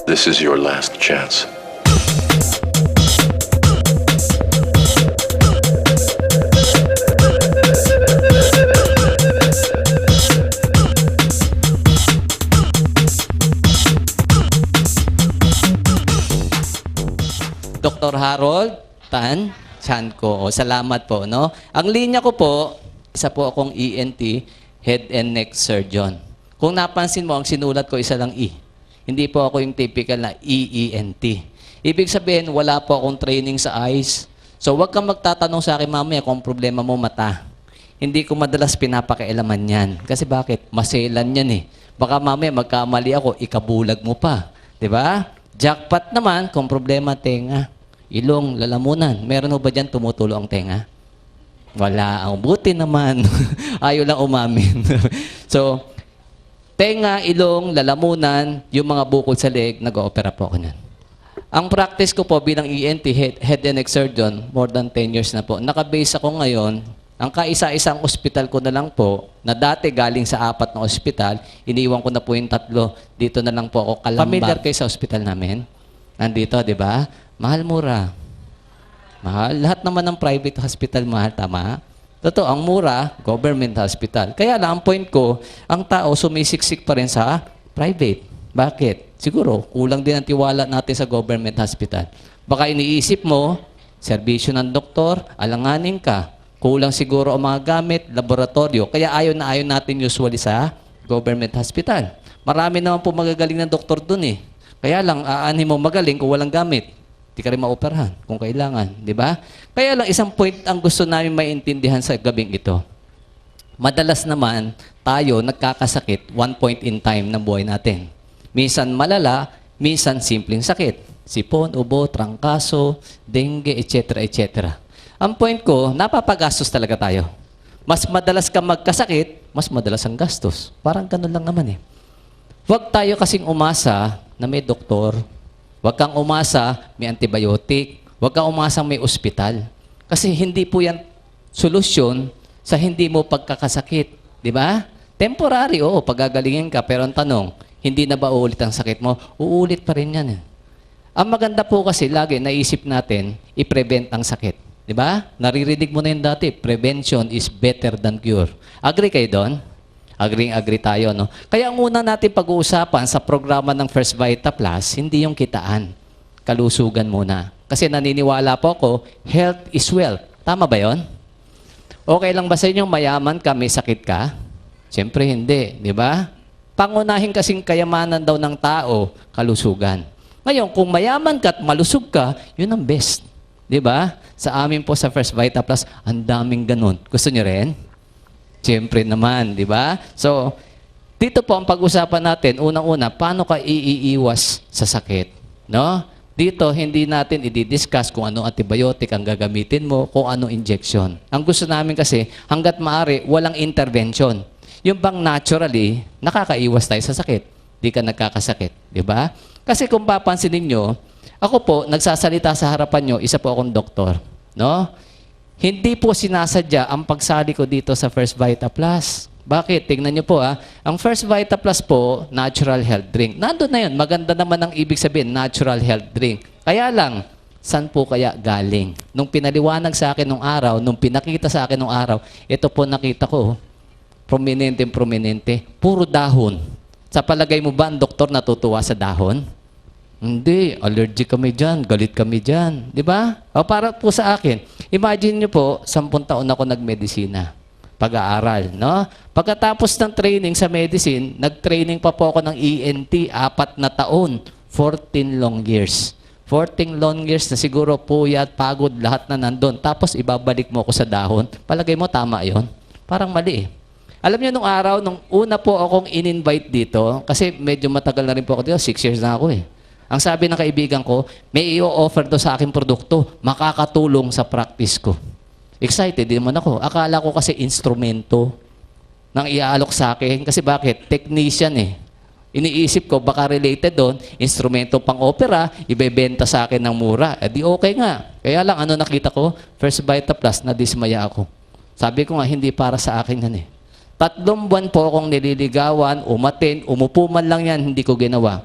This is your last chance. Dr. Harold Tan Chanco. Salamat po, no? Ang linya ko po, isa po akong ENT, Head and Neck Surgeon. Kung napansin mo, ang sinulat ko isa lang E. Hindi po ako yung typical na EENT. Ibig sabihin, wala po akong training sa eyes. So, huwag kang magtatanong sa akin mamaya kung problema mo mata. Hindi ko madalas pinapakialaman yan. Kasi bakit? Maselan yan eh. Baka mamaya magkamali ako, ikabulag mo pa. Diba? Jackpot naman, kung problema tenga. Ilong, lalamunan. Meron mo ba dyan tumutulo ang tenga? Wala. Ang buti naman. Ayaw lang umamin. So, tenga, ilong, lalamunan, yung mga bukol sa leeg, nag-o-opera po ako niyan. Ang practice ko po bilang ENT, Head and Neck Surgeon, more than 10 years na po. Naka-base ako ngayon. Ang kaisa-isang ospital ko na lang po, na dati galing sa 4 na ospital, iniwan ko na po yung 3. Dito na lang po ako kalambar. Familiar kayo sa ospital namin? Nandito, di ba? Mahal, mura. Mahal. Lahat naman ng private hospital, mahal. Tama? Totoo, ang mura, government hospital. Kaya lang, ang point ko, ang tao sumisiksik pa rin sa private. Bakit? Siguro, kulang din ang tiwala natin sa government hospital. Baka iniisip mo, serbisyo ng doktor, alanganin ka. Kulang siguro ang mga gamit, laboratorio. Kaya ayaw natin usually sa government hospital. Marami naman po magagaling ng doktor dun eh. Kaya lang, aanhin mo magaling kung walang gamit. Di ka rin maoperahan kung kailangan. Di ba? Kaya lang, isang point ang gusto namin maintindihan sa gabing ito. Madalas naman, tayo nagkakasakit one point in time ng buhay natin. Minsan malala, minsan simpleng sakit. Sipon, ubo, trangkaso, dengue, etc. etc. Ang point ko, napapagastos talaga tayo. Mas madalas ka magkasakit, mas madalas ang gastos. Parang ganun lang naman eh. Huwag tayo kasing umasa na may doktor. Huwag kang umasa may antibiotic. Huwag kang umasa may ospital. Kasi hindi po yan solusyon sa hindi mo pagkakasakit. Di ba? Temporary, oo, pagagalingin ka. Pero ang tanong, hindi na ba uulit ang sakit mo? Uulit pa rin yan. Ang maganda po kasi, lagi naisip natin, i-prevent ang sakit. Di ba? Naririnig mo na yun dati, prevention is better than cure. Agree kayo doon? Agree tayo, no? Kaya ang una natin pag-uusapan sa programa ng First Vita Plus, hindi yung kitaan. Kalusugan muna. Kasi naniniwala po ako, health is wealth. Tama ba yon? Okay lang ba sa inyo mayaman ka, may sakit ka? Siyempre hindi, di ba? Pangunahin kasing kayamanan daw ng tao, kalusugan. Ngayon, kung mayaman ka at malusog ka, yun ang best. Di ba? Sa amin po sa First Vita Plus, ang daming ganun. Gusto nyo rin? Siyempre naman, di ba? So, dito po ang pag-usapan natin, unang-una, paano ka iiwas sa sakit? No? Dito, hindi natin i-discuss kung ano antibiotic ang gagamitin mo, kung ano injection. Ang gusto namin kasi, hanggat maaari, walang intervention. Yung bang naturally, nakakaiwas tayo sa sakit. Di ka nagkakasakit. Di ba? Kasi kung papansinin nyo, ako po, nagsasalita sa harapan nyo, isa po akong doktor. No? Hindi po sinasadya ang pagsali ko dito sa First Vita Plus. Bakit? Tingnan nyo po Ang First Vita Plus po, natural health drink. Nandun na yun. Maganda naman ang ibig sabihin, natural health drink. Kaya lang, saan po kaya galing? Nung pinaliwanag sa akin nung araw, nung pinakita sa akin nung araw, ito po nakita ko, prominente, puro dahon. Sa palagay mo ba ang doktor natutuwa sa dahon? Hindi, allergic kami dyan, galit kami dyan. Di ba? O para po sa akin, imagine nyo po, 10 taon ako nagmedisina, pag-aaral, no? Pagkatapos ng training sa medicine, nag-training pa po ako ng ENT, 4 na taon, 14 long years. 14 long years na siguro puyat, pagod, lahat na nandun. Tapos ibabalik mo ako sa dahon. Palagay mo, tama yon? Parang mali eh. Alam niyo, nung araw, nung una po akong in-invite dito, kasi medyo matagal na rin po ako dito, 6 years na ako eh. Ang sabi ng kaibigan ko, may i-offer do sa aking produkto, makakatulong sa practice ko. Excited din naman ako. Akala ko kasi instrumento nang iaalok sa akin. Kasi bakit? Technician eh. Iniisip ko, baka related doon, instrumento pang opera, ibebenta sa akin ng mura. Eh di okay nga. Kaya lang, ano nakita ko? First Vita Plus, nadismaya ako. Sabi ko nga, hindi para sa akin yan eh. 3 buwan po akong nililigawan, umaten, umupo man lang yan, hindi ko ginawa.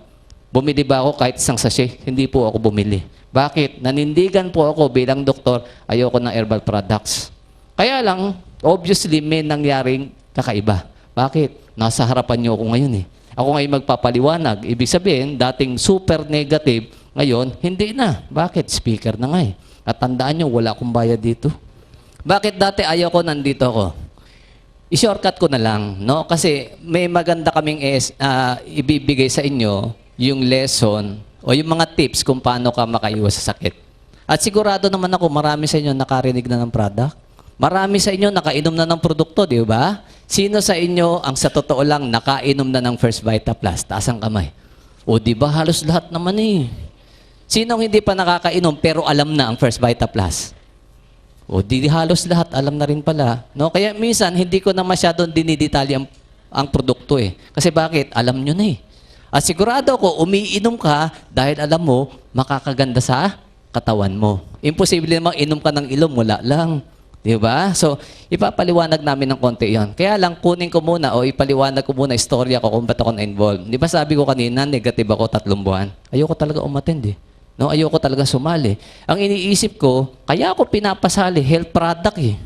Bumili ba ako kahit isang sachet? Hindi po ako bumili. Bakit? Nanindigan po ako bilang doktor, ayoko ng herbal products. Kaya lang, obviously, may nangyaring kakaiba. Bakit? Nasa harapan niyo ako ngayon eh. Ako ngayon magpapaliwanag. Ibig sabihin, dating super negative, ngayon, hindi na. Bakit? Speaker na nga eh. At tandaan niyo, wala akong bayad dito. Bakit dati ayoko, nandito ako? I-shortcut ko na lang, no? Kasi may maganda kaming ibibigay sa inyo, yung lesson o yung mga tips kung paano ka makaiwas sa sakit. At sigurado naman ako, marami sa inyo nakarinig na ng product. Marami sa inyo nakainom na ng produkto, di ba? Sino sa inyo ang sa totoo lang nakainom na ng First Vita Plus? Taas ang kamay. O di ba halos lahat naman eh. Sinong hindi pa nakakainom pero alam na ang First Vita Plus? O di halos lahat alam na rin pala. No? Kaya minsan hindi ko na masyadong dinidetalye ang produkto eh. Kasi bakit? Alam nyo na eh. At sigurado ko, umiinom ka dahil alam mo, makakaganda sa katawan mo. Imposible namang inom ka ng ilong, wala lang. Di ba? So, ipapaliwanag namin ng konti yon. Kaya lang, kunin ko muna o ipaliwanag ko muna istorya ko kung ba't ako na-involve. Di ba sabi ko kanina, negative ako 3 buwan. Ayoko talaga umattend eh. No, ayoko talaga sumali. Ang iniisip ko, kaya ako pinapasali, health product eh.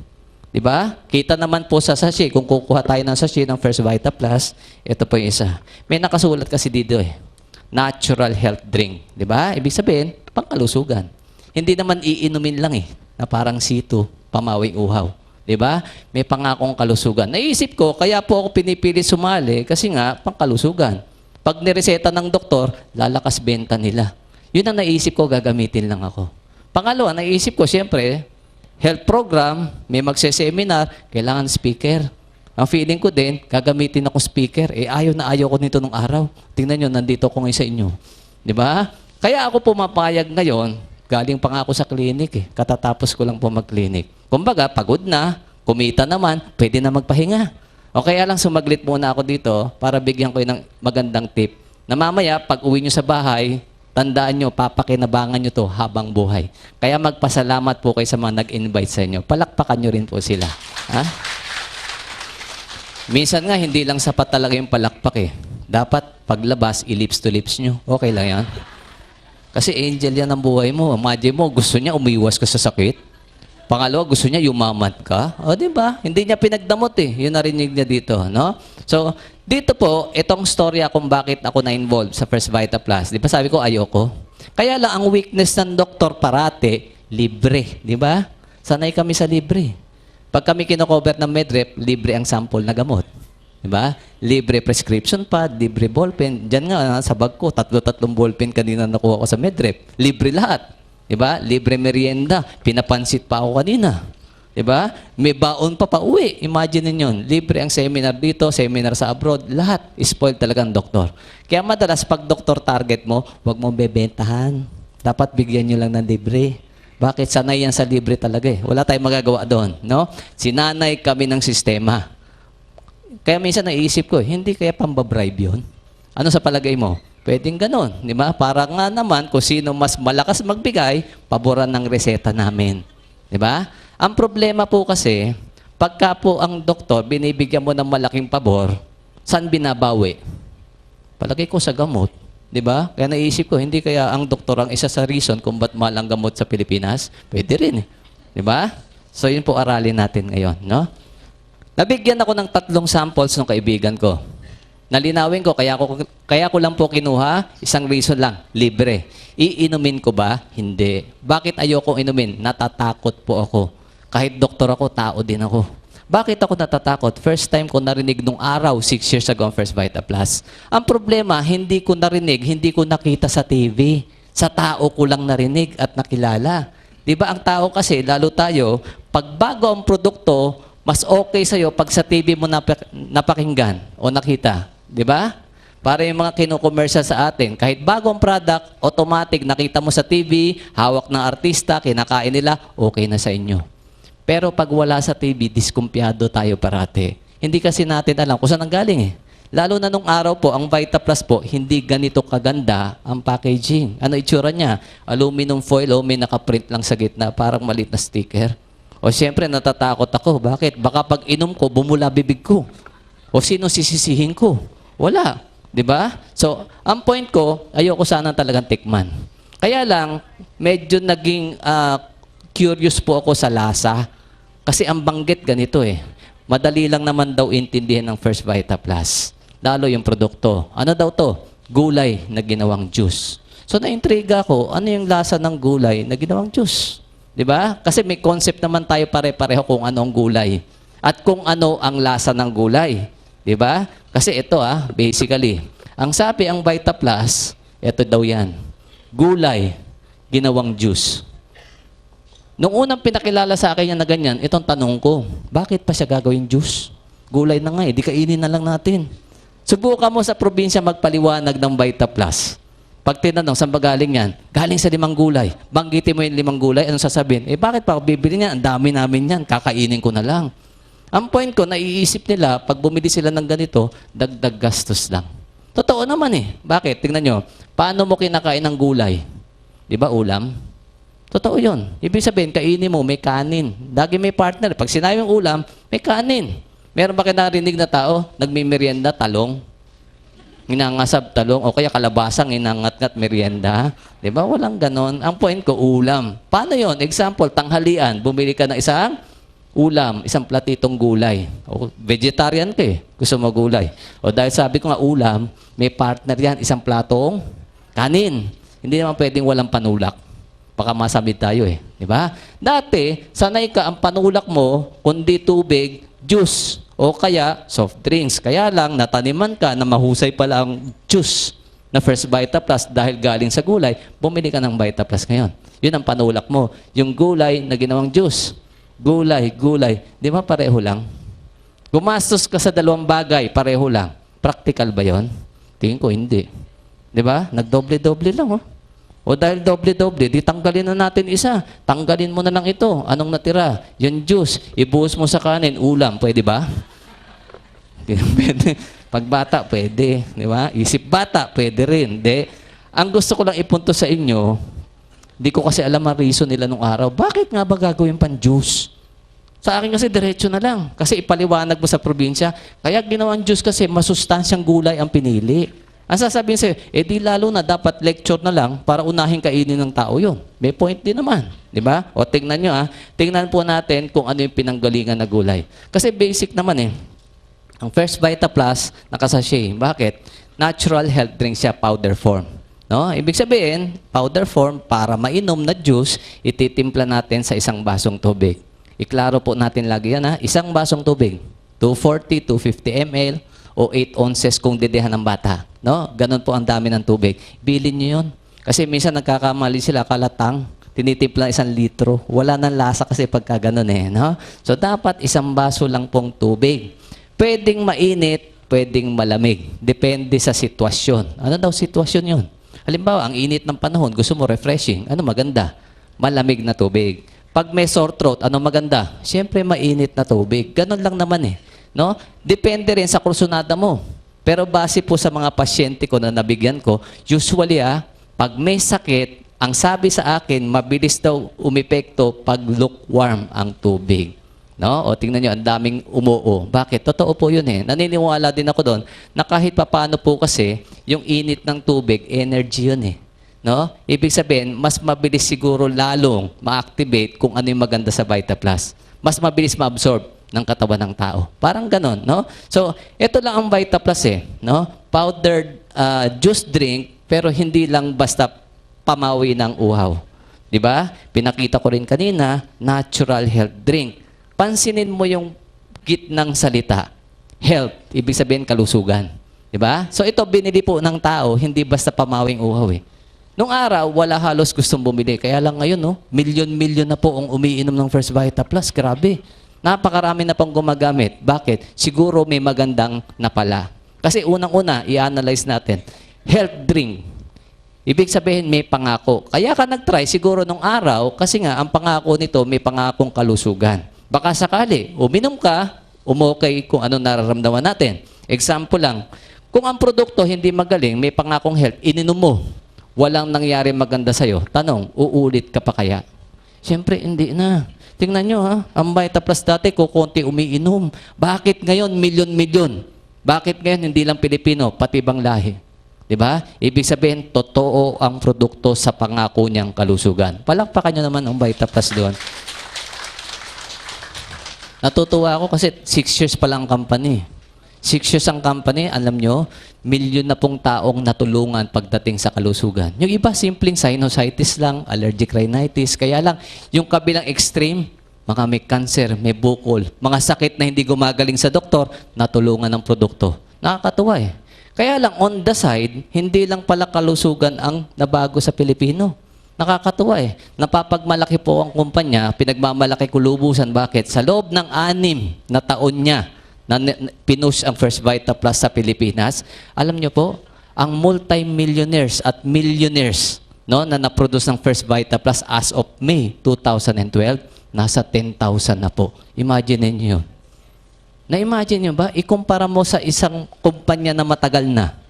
Di ba? Kita naman po sa sachet, kung kukuha tayo ng sachet ng First Vita Plus, ito po yung isa. May nakasulat kasi dito eh. Natural health drink. Di ba? Ibig sabihin, pangkalusugan. Hindi naman iinumin lang eh, na parang sito, pamawing uhaw. Di ba? May pangakong kalusugan. Naisip ko, kaya po ako pinipili sumali kasi nga, pangkalusugan. Pag nireseta ng doktor, lalakas benta nila. Yun ang naisip ko, gagamitin lang ako. Pangalawa, naisip ko, siyempre, health program, may magse-seminar, kailangan speaker. Ang feeling ko din, gagamitin ako speaker. Eh, ayaw ko nito nung araw. Tingnan nyo, nandito ko ngayon sa inyo. Di ba? Kaya ako pumapayag ngayon, galing pa nga ako sa clinic eh. Katatapos ko lang po mag-clinic. Kumbaga, pagod na, kumita naman, pwede na magpahinga. O kaya lang sumaglit muna ako dito para bigyan ko ng magandang tip. Na mamaya, pag uwi nyo sa bahay, tandaan nyo, papakinabangan nyo to habang buhay. Kaya magpasalamat po kayo sa mga nag-invite sa inyo. Palakpakan nyo rin po sila. Ha? Minsan nga, hindi lang sapat talaga yung palakpak eh. Dapat paglabas, i-lips to lips nyo. Okay lang yan. Kasi angel yan ang buhay mo. Imagine mo, gusto niya umiwas ka sa sakit. Pangalawa, gusto niya yumaman ka. O, di ba? Hindi niya pinagdamot eh. Yun narinig niya dito, no? So, dito po, itong storya kung bakit ako na-involve sa First Vita Plus. Di ba sabi ko, ayoko. Kaya lang, ang weakness ng doktor parate, libre. Di ba? Sanay kami sa libre. Pag kami kinocover ng Medrep, libre ang sample na gamot. Di ba? Libre prescription pad, libre ballpen. Diyan nga, sa bag ko, 3 ballpen kanina nakuha ko sa Medrep. Libre lahat. Di ba? Libre merienda. Pinapansit pa ako kanina. Di ba? May baon pa pauwi. Imagine ninyo, libre ang seminar dito, seminar sa abroad. Lahat, spoiled talaga ang doktor. Kaya madalas, pag doktor target mo, huwag mong bebentahan. Dapat bigyan nyo lang ng libre. Bakit? Sanay yan sa libre talaga eh. Wala tayong magagawa doon. No? Sinanay kami ng sistema. Kaya minsan naisip ko, hindi kaya pambabribe yun? Ano sa palagay mo? Pwedeng ganon, di ba? Para nga naman, kung sino mas malakas magbigay, paboran ng reseta namin. Di ba? Ang problema po kasi, pagka po ang doktor, binibigyan mo ng malaking pabor, saan binabawi? Palagay ko sa gamot. Di ba? Kaya naisip ko, hindi kaya ang doktor ang isa sa reason kung ba't mahal ang gamot sa Pilipinas? Pwede rin eh. Di ba? So yun po aralin natin ngayon, no? Nabigyan ako ng 3 samples ng kaibigan ko. Nalinawin ko, kaya ko lang po kinuha, isang reason lang, libre. Iinumin ko ba? Hindi. Bakit ayoko inumin? Natatakot po ako. Kahit doktor ako, tao din ako. Bakit ako natatakot? First time ko narinig nung araw, 6 years ago, ang First Vita Plus. Ang problema, hindi ko narinig, hindi ko nakita sa TV. Sa tao ko lang narinig at nakilala. Di ba ang tao kasi, lalo tayo, pag bago ang produkto, mas okay sa'yo pag sa TV mo napakinggan o nakita. Di ba? Para yung mga kino-commercial sa atin, kahit bagong product, automatic nakita mo sa TV, hawak ng artista, kinakain nila, okay na sa inyo. Pero pag wala sa TV, diskumpiyado tayo parate. Hindi kasi natin alam kung saan ang galing eh. Lalo na nung araw po, ang Vita Plus po, hindi ganito kaganda ang packaging. Ano itsura niya? Aluminum foil o may nakaprint lang sa gitna, parang maliit na sticker. O siyempre, natatakot ako. Bakit? Baka pag inom ko, bumula bibig ko. O sino sisisihin ko? Wala. 'Di ba? So, ang point ko, ayoko sana talagang tikman. Kaya lang, medyo naging curious po ako sa lasa. Kasi ang banggit ganito eh. Madali lang naman daw intindihan ng First Vita Plus. Lalo yung produkto. Ano daw to? Gulay na ginawang juice. So, na-intriga ko, ano yung lasa ng gulay na ginawang juice? 'Di ba? Kasi may concept naman tayo pare-pareho kung ano ang gulay. At kung ano ang lasa ng gulay. 'Di ba? Kasi ito basically, ang sabi ang Vita Plus, ito daw yan. Gulay, ginawang juice. Nung unang pinakilala sa akin yan na ganyan, itong tanong ko, bakit pa siya gagawing juice? Gulay na nga di kainin na lang natin. Subukan mo sa probinsya magpaliwanag ng Vita Plus. Pag tinanong, saan ba galing yan? Galing sa 5 gulay. Banggitin mo yung 5 gulay, anong sasabihin? Bakit pa ako bibili niyan? Ang dami namin yan, kakainin ko na lang. Ang point ko, naiisip nila, pag bumili sila ng ganito, dagdag gastos lang. Totoo naman Bakit? Tingnan nyo. Paano mo kinakain ng gulay? Di ba ulam? Totoo yun. Ibig sabihin, kainin mo, may kanin. Lagi may partner. Pag sinabi yung ulam, may kanin. Meron ba kinarinig na tao? Nagmimerienda, talong? Inangasab talong o kaya kalabasang inangat-ngat merienda. Di ba? Walang ganon. Ang point ko, ulam. Paano yon? Example, tanghalian. Bumili ka ng isang ulam, isang platitong gulay. O vegetarian ka gusto mo gulay. O dahil sabi ko nga ulam, may partner yan, isang platong kanin. Hindi naman pwedeng walang panulak. Baka masamid tayo Di ba? Dati, sanay ka ang panulak mo, kundi tubig, juice, o kaya soft drinks. Kaya lang, nataniman ka na mahusay pala ang juice na First Vita Plus dahil galing sa gulay, bumili ka ng Vita Plus ngayon. Yun ang panulak mo. Yung gulay na ginawang juice. Gulay. Di ba pareho lang? Gumastos ka sa 2 bagay, pareho lang. Practical ba yon? Tingin ko, hindi. Di ba? Nagdoble-doble lang, O dahil doble-doble, di tanggalin na natin isa. Tanggalin mo na lang ito. Anong natira? Yung juice. Ibuhos mo sa kanin, ulam. Pwede ba? Pwede. Pag bata, pwede. Di ba? Isip bata, pwede rin. Di. Ang gusto ko lang ipunto sa inyo, di ko kasi alam ang reason nila nung araw. Bakit nga ba gagawin pang juice? Sa akin kasi diretso na lang. Kasi ipaliwanag mo sa probinsya. Kaya ginawang juice kasi masustansyang gulay ang pinili. Ang sasabihin sa'yo, di lalo na dapat lecture na lang para unahin kainin ng tao yun. May point din naman. Di ba? O tingnan nyo tingnan po natin kung ano yung pinanggalingan na gulay. Kasi basic naman Ang First Vita Plus, nakasashay. Bakit? Natural health drink siya, powder form. No? Ibig sabihin, powder form, para mainom na juice, ititimpla natin sa isang basong tubig. Iklaro po natin lagi yan Isang basong tubig, 240, 250 ml, o 8 ounces kung dedehan ng bata. No? Ganon po ang dami ng tubig. Bilin nyo yun. Kasi minsan nagkakamali sila, kalatang, tinitimpla 1 litro. Wala nang lasa kasi pagka ganon no? So dapat isang baso lang pong tubig. Pwedeng mainit, pwedeng malamig. Depende sa sitwasyon. Ano daw sitwasyon yun? Halimbawa, ang init ng panahon, gusto mo refreshing. Ano maganda? Malamig na tubig. Pag may sore throat, ano maganda? Siyempre, mainit na tubig. Ganon lang naman No? Depende rin sa kursunada mo. Pero base po sa mga pasyente ko na nabigyan ko, usually pag may sakit, ang sabi sa akin, mabilis daw umepekto pag lukewarm ang tubig. No? O tingnan nyo, ang daming umuo. Bakit? Totoo po yun Naniniwala din ako doon na kahit papaano po kasi, yung init ng tubig, energy yun No? Ibig sabihin, mas mabilis siguro lalong ma-activate kung ano yung maganda sa Vita Plus. Mas mabilis ma-absorb ng katawan ng tao. Parang ganon, no? So, ito lang ang Vita Plus no? Powdered juice drink, pero hindi lang basta pamawi ng uhaw. Di ba? Pinakita ko rin kanina, natural health drink. Pansinin mo yung gitnang salita. Health, ibig sabihin kalusugan. Di ba? So, ito binili po ng tao, hindi basta pamawing uhaw Nung araw, wala halos gustong bumili. Kaya lang ngayon, milyon-milyon na po ang umiinom ng First Vita Plus. Grabe. Napakarami na pang gumagamit. Bakit? Siguro may magandang napala. Kasi unang-una, i-analyze natin. Health drink. Ibig sabihin, may pangako. Kaya ka nag-try siguro nung araw, kasi nga, ang pangako nito, may pangakong kalusugan. Baka sakali, uminom ka, umokay kung ano nararamdaman natin. Example lang, kung ang produkto hindi magaling, may pangakong health, ininom mo, walang nangyari maganda sa'yo. Tanong, uulit ka pa kaya? Siyempre, hindi na. Tingnan nyo ang Vita Plus dati, kukunti umiinom. Bakit ngayon, milyon-milyon? Bakit ngayon hindi lang Pilipino, pati ibang lahi? Di ba? Ibig sabihin, totoo ang produkto sa pangako niyang kalusugan. Palakpakan niyo naman ang Vita Plus doon. Natutuwa ako kasi 6 years pa lang ang company. 6 years ang company, alam nyo, milyon na pong taong natulungan pagdating sa kalusugan. Yung iba, simpleng sinusitis lang, allergic rhinitis. Kaya lang, yung kabilang extreme, mga may cancer, may bukol, mga sakit na hindi gumagaling sa doktor, natulungan ng produkto. Nakakatuwa eh. Kaya lang, on the side, hindi lang pala kalusugan ang nabago sa Pilipino. Nakakatuwa eh. Napapagmalaki po ang kumpanya, pinagmamalaki kulubusan. Bakit? Sa loob ng 6 na taon niya na pinush ang First Vita Plus sa Pilipinas, alam niyo po, ang multi-millionaires at millionaires no, na naproduce ng First Vita Plus as of May 2012, nasa 10,000 na po. Imagine niyo yun. Na-imagine nyo ba? Ikumpara mo sa isang kumpanya na matagal na.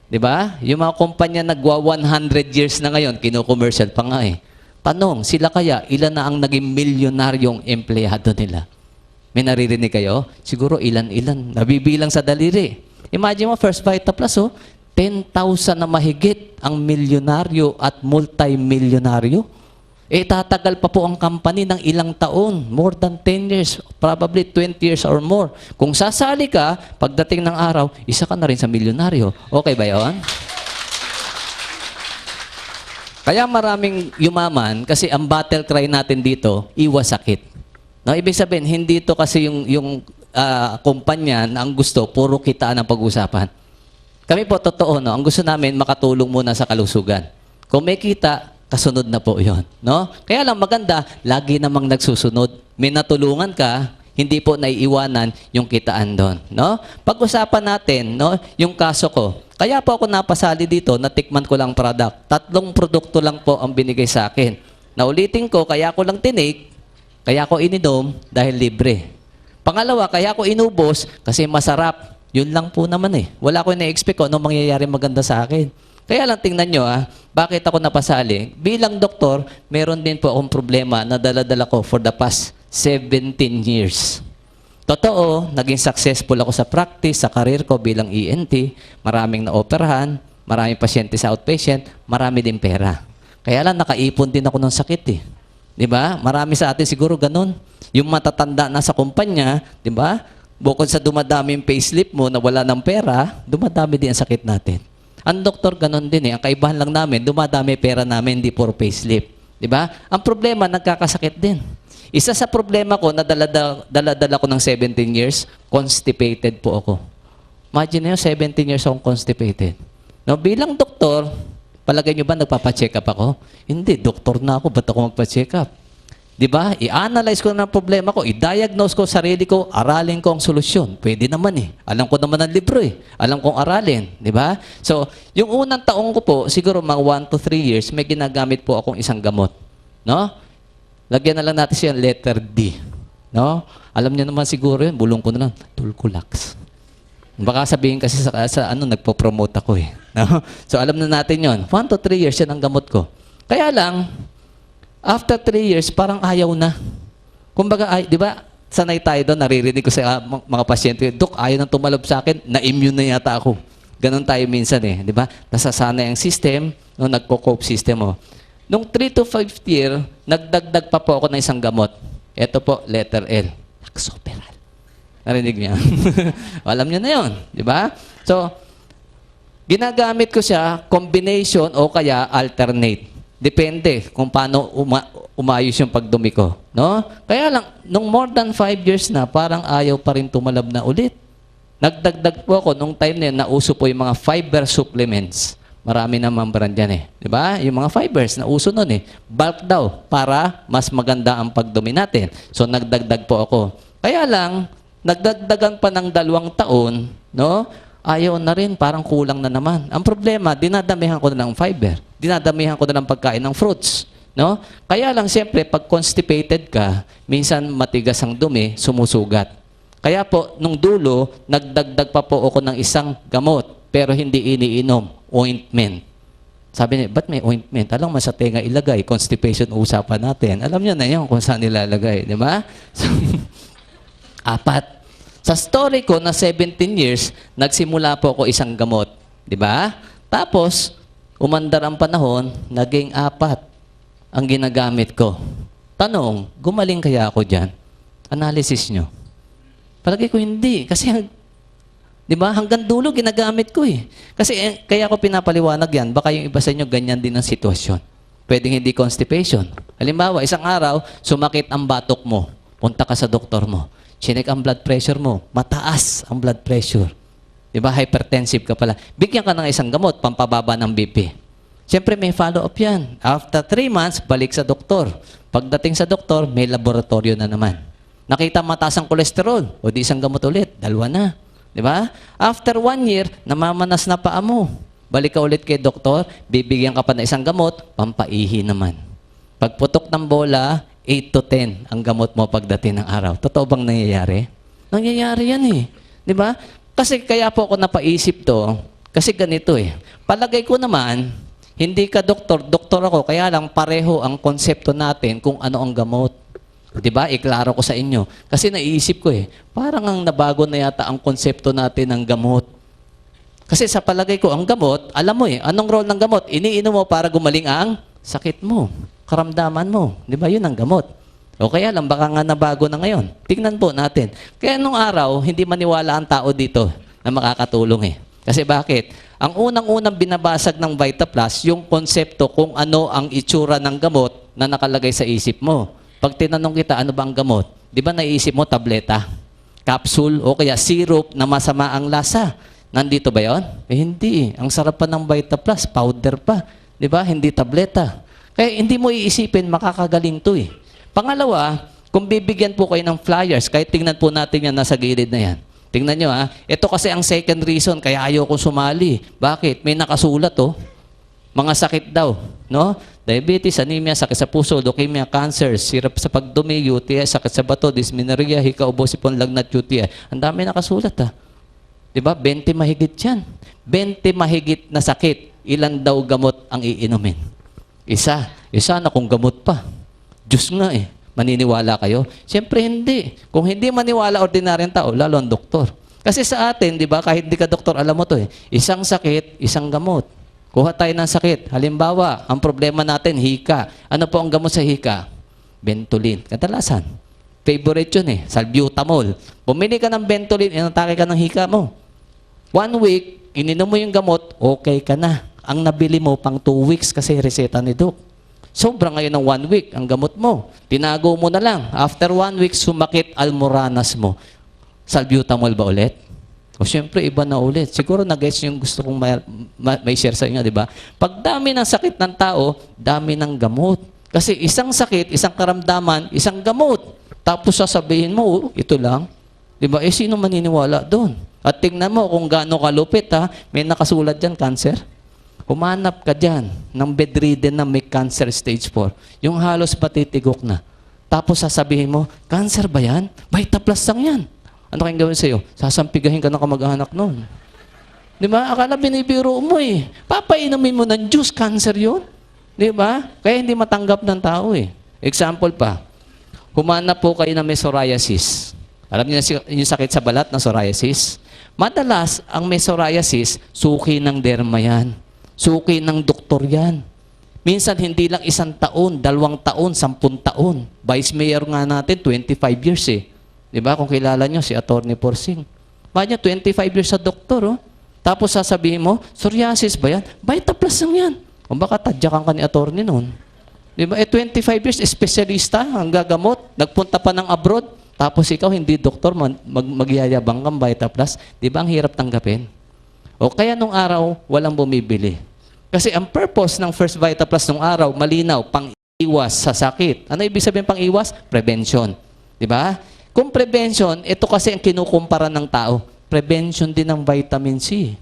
Di ba? Yung mga kumpanya nagwa 100 years na ngayon, kino-commercial pa nga eh. Tanong, sila kaya, ilan na ang naging milyonaryong empleyado nila? May naririnig kayo? Siguro ilan-ilan. Nabibilang sa daliri. Imagine mo, First Vita Plus, 10,000 na mahigit ang milyonaryo at multi-milyonaryo. Tatagal pa po ang company ng ilang taon. More than 10 years. Probably 20 years or more. Kung sasali ka, pagdating ng araw, isa ka na rin sa milyonaryo. Okay ba yun? Kaya maraming yumaman kasi ang battle cry natin dito, iwas sakit. No, ibig sabihin, hindi ito kasi yung kumpanya na ang gusto, puro kitaan ang pag-usapan. Kami po, totoo, no? Ang gusto namin, makatulong muna sa kalusugan. Kung may kita, kasunod na po yon, no? Kaya lang maganda, lagi namang nagsusunod. May natulungan ka, hindi po naiiwanan yung kitaan doon, no? Pag-usapan natin, no, yung kaso ko. Kaya po ako napasali dito, natikman ko lang product. 3 produkto lang po ang binigay sa akin. Naulitin ko, kaya ko lang tinake, kaya ko ininom dahil libre. Pangalawa, kaya ko inubos kasi masarap. Yun lang po naman eh. Wala ko na-expect ko anong mangyayari maganda sa akin. Kaya lang tingnan nyo bakit ako napasali? Bilang doktor, meron din po akong problema na dala-dala ko for the past 17 years. Totoo, naging successful ako sa practice, sa career ko bilang ENT. Maraming na-operahan, maraming pasyente sa outpatient, marami din pera. Kaya lang nakaipon din ako ng sakit eh. Di ba? Marami sa atin siguro ganun. Yung matatanda na sa kumpanya, di ba? Bukod sa dumadami yung payslip mo na wala ng pera, dumadami din ang sakit natin. Ang doktor ganun din eh. Ang kaibahan lang namin, dumadami pera namin, hindi puro payslip. Di ba? Ang problema, nagkakasakit din. Isa sa problema ko, na dala-dala ko ng 17 years, constipated po ako. Imagine nyo, 17 years akong constipated. No, bilang doktor, palagay nyo ba nagpapacheck up ako? Hindi, doktor na ako, ba't ako magpa-check up? Di ba? I-analyze ko na ang problema ko, i-diagnose ko sarili ko, aralin ko ang solusyon. Pwede naman eh. Alam ko naman ang libro eh. Alam kong aralin. Di ba? So, yung unang taong ko po, siguro mga 1 to 3 years, may ginagamit po akong isang gamot. No? Lagyan na lang natin siya letter D. No? Alam niyo naman siguro yun, bulong ko na lang, Tulcolax. Baka sabihin kasi sa nagpo-promote ako eh. No? So, alam na natin yon. 1 to 3 years yan ang gamot ko. Kaya lang, after 3 years, parang ayaw na. Kumbaga, di ba, sanay tayo doon, naririnig ko sa mga pasyente, Dok, ayaw nang tumalab sa akin, na-immune na yata ako. Ganon tayo minsan eh, di ba? Nasasanay ang system, no, nagko-cope system mo. Nung 3 to 5th year, nagdagdag pa po ako ng isang gamot. Ito po, letter L. Laxoperal. Narinig niya? Alam niyo na yon, di ba? So, ginagamit ko siya, combination o kaya alternate. Depende kung paano umayos yung pagdumi ko. No? Kaya lang, nung more than 5 years na, parang ayaw pa rin tumalab na ulit. Nagdagdag po ako, nung time na yun, nauso po yung mga fiber supplements. Marami naman brand yan eh. Diba? Yung mga fibers, nauso nun eh. Bulk daw, para mas maganda ang pagdumi natin. So, nagdagdag po ako. Kaya lang, nagdagdagan pa ng 2 taon, no? Ayaw na rin, parang kulang na naman. Ang problema, dinadamihan ko na ng fiber. Dinadamihan ko na ng pagkain ng fruits. No? Kaya lang, siyempre, pag constipated ka, minsan matigas ang dumi, sumusugat. Kaya po, nung dulo, nagdagdag pa po ako ng isang gamot, pero hindi iniinom, ointment. Sabi niya, ba't may ointment? Alam mo, sa tenga ilagay, constipation usapan natin. Alam niyo na yun kung saan nilalagay, di ba? So, 4. Sa story ko na 17 years, nagsimula po ako isang gamot. Di ba? Tapos, umandar ang panahon, naging 4 ang ginagamit ko. Tanong, gumaling kaya ako dyan? Analysis nyo. Palagi ko hindi. Kasi, di ba, hanggang dulo ginagamit ko eh. Kasi kaya ko pinapaliwanag yan, baka yung iba sa inyo ganyan din ang sitwasyon. Pwedeng hindi constipation. Halimbawa, isang araw, sumakit ang batok mo. Punta ka sa doktor mo. Chinek ang blood pressure mo. Mataas ang blood pressure. Di ba, hypertensive ka pala. Bigyan ka ng isang gamot, pampababa ng BP. Siyempre, may follow-up yan. After 3 months, balik sa doktor. Pagdating sa doktor, may laboratorio na naman. Nakita mataas ang kolesterol, o di isang gamot ulit, 2 na. Di ba? After 1 year, namamanas na paa mo. Balik ka ulit kay doktor, bibigyan ka pa ng isang gamot, pampaihi naman. Pagputok ng bola, 8 to 10 ang gamot mo pagdating ng araw. Totoo bang nangyayari? Nangyayari yan eh. Di ba? Kasi kaya po ako napaisip to, kasi ganito eh. Palagay ko naman, hindi ka doktor, doktor ako, kaya lang pareho ang konsepto natin kung ano ang gamot. Di ba? Iklaro ko sa inyo. Kasi naiisip ko eh, parang ang nabago na yata ang konsepto natin ng gamot. Kasi sa palagay ko, ang gamot, alam mo eh, anong role ng gamot? Iniinom mo para gumaling ang sakit mo, karamdaman mo. Di ba? Yun ang gamot. O kaya lang, baka nga nabago na ngayon. Tingnan po natin. Kaya nung araw, hindi maniwala ang tao dito na makakatulong eh. Kasi bakit? Ang unang-unang binabasag ng VitaPlus, yung konsepto kung ano ang itsura ng gamot na nakalagay sa isip mo. Pag tinanong kita, ano ba ang gamot? Di ba naisip mo tableta, capsule, o kaya syrup na masama ang lasa? Nandito ba yon? Eh hindi. Ang sarap pa ng VitaPlus, powder pa. Di ba? Hindi tableta. Kaya hindi mo iisipin, makakagaling to eh. Pangalawa, kung bibigyan po kayo ng flyers, kahit tingnan po natin yan nasa gilid na yan. Tingnan nyo ha. Ito kasi ang second reason kaya ayaw ko sumali. Bakit? May nakasulat oh. Mga sakit daw. No? Diabetes, anemia, sakit sa puso, leukemia, cancer, sirap sa pagdumi, UTI, sakit sa bato, dysmenorrhea, hika-ubo, sipon, lagnat, UTI. Ang dami nakasulat ha. Diba? 20 mahigit yan. 20 mahigit na sakit. Ilan daw gamot ang iinumin? Isa. Isa na kung gamot pa. Diyos nga eh. Maniniwala kayo? Siyempre hindi. Kung hindi maniwala ordinaryong tao, lalo ang doktor. Kasi sa atin, di ba, kahit hindi ka doktor, alam mo to eh, isang sakit, isang gamot. Kuha tayo ng sakit. Halimbawa, ang problema natin, hika. Ano po ang gamot sa hika? Ventolin. Kadalasan. Favorite yun eh, salbutamol. Bumili ka ng Ventolin, inatake ka ng hika mo. 1 week, ininom mo yung gamot, okay ka na. Ang nabili mo pang 2 weeks kasi reseta ni Doc. Sobra ngayon ng 1 week ang gamot mo. Tinago mo na lang. After 1 week, sumakit almoranas mo. Salbutamol ba ulit? O siyempre, iba na ulit. Siguro nag-gets yung gusto kong may share sa inyo, di ba? Pag dami ng sakit ng tao, dami ng gamot. Kasi isang sakit, isang karamdaman, isang gamot. Tapos sasabihin mo, oh, ito lang. Di ba? Eh, sino maniniwala doon? At tingnan mo kung gaano kalupit, ha? May nakasulat dyan, cancer. Humanap ka dyan ng bedridden na may cancer stage 4. Yung halos patitigok na. Tapos sasabihin mo, cancer ba yan? VitaPlus lang yan. Ano kayong gawin sa'yo? Sasampigahin ka ng kamag-anak nun. Di ba? Akala binibiro mo eh. Papainumin mo ng juice, cancer yun. Di ba? Kaya hindi matanggap ng tao eh. Example pa, humanap po kayo na may psoriasis. Alam niyo yung sakit sa balat na psoriasis? Madalas, ang may psoriasis, suki ng derma yan. Suki ng doktor yan. Minsan, hindi lang 1 taon, 2 taon, 10 taon. Vice Mayor nga natin, 25 years eh. Di ba? Kung kilala nyo, si Atty. Porsing. Bakit niya, 25 years sa doktor, oh. Tapos sasabihin mo, psoriasis ba yan? VitaPlus lang yan. O baka tadyakan ka ni attorney noon. Di ba? 25 years, espesyalista, ang gagamot. Nagpunta pa ng abroad. Tapos ikaw, hindi doktor, magyayabang kang VitaPlus. Di ba? Ang hirap tanggapin. O kaya nung araw, walang bumibili. Kasi ang purpose ng First VitaPlus nung araw, malinaw, pang-iwas sa sakit. Ano ibig sabihin pang-iwas? Prevention. Di ba? Kung prevention, ito kasi ang kinukumpara ng tao. Prevention din ng vitamin C.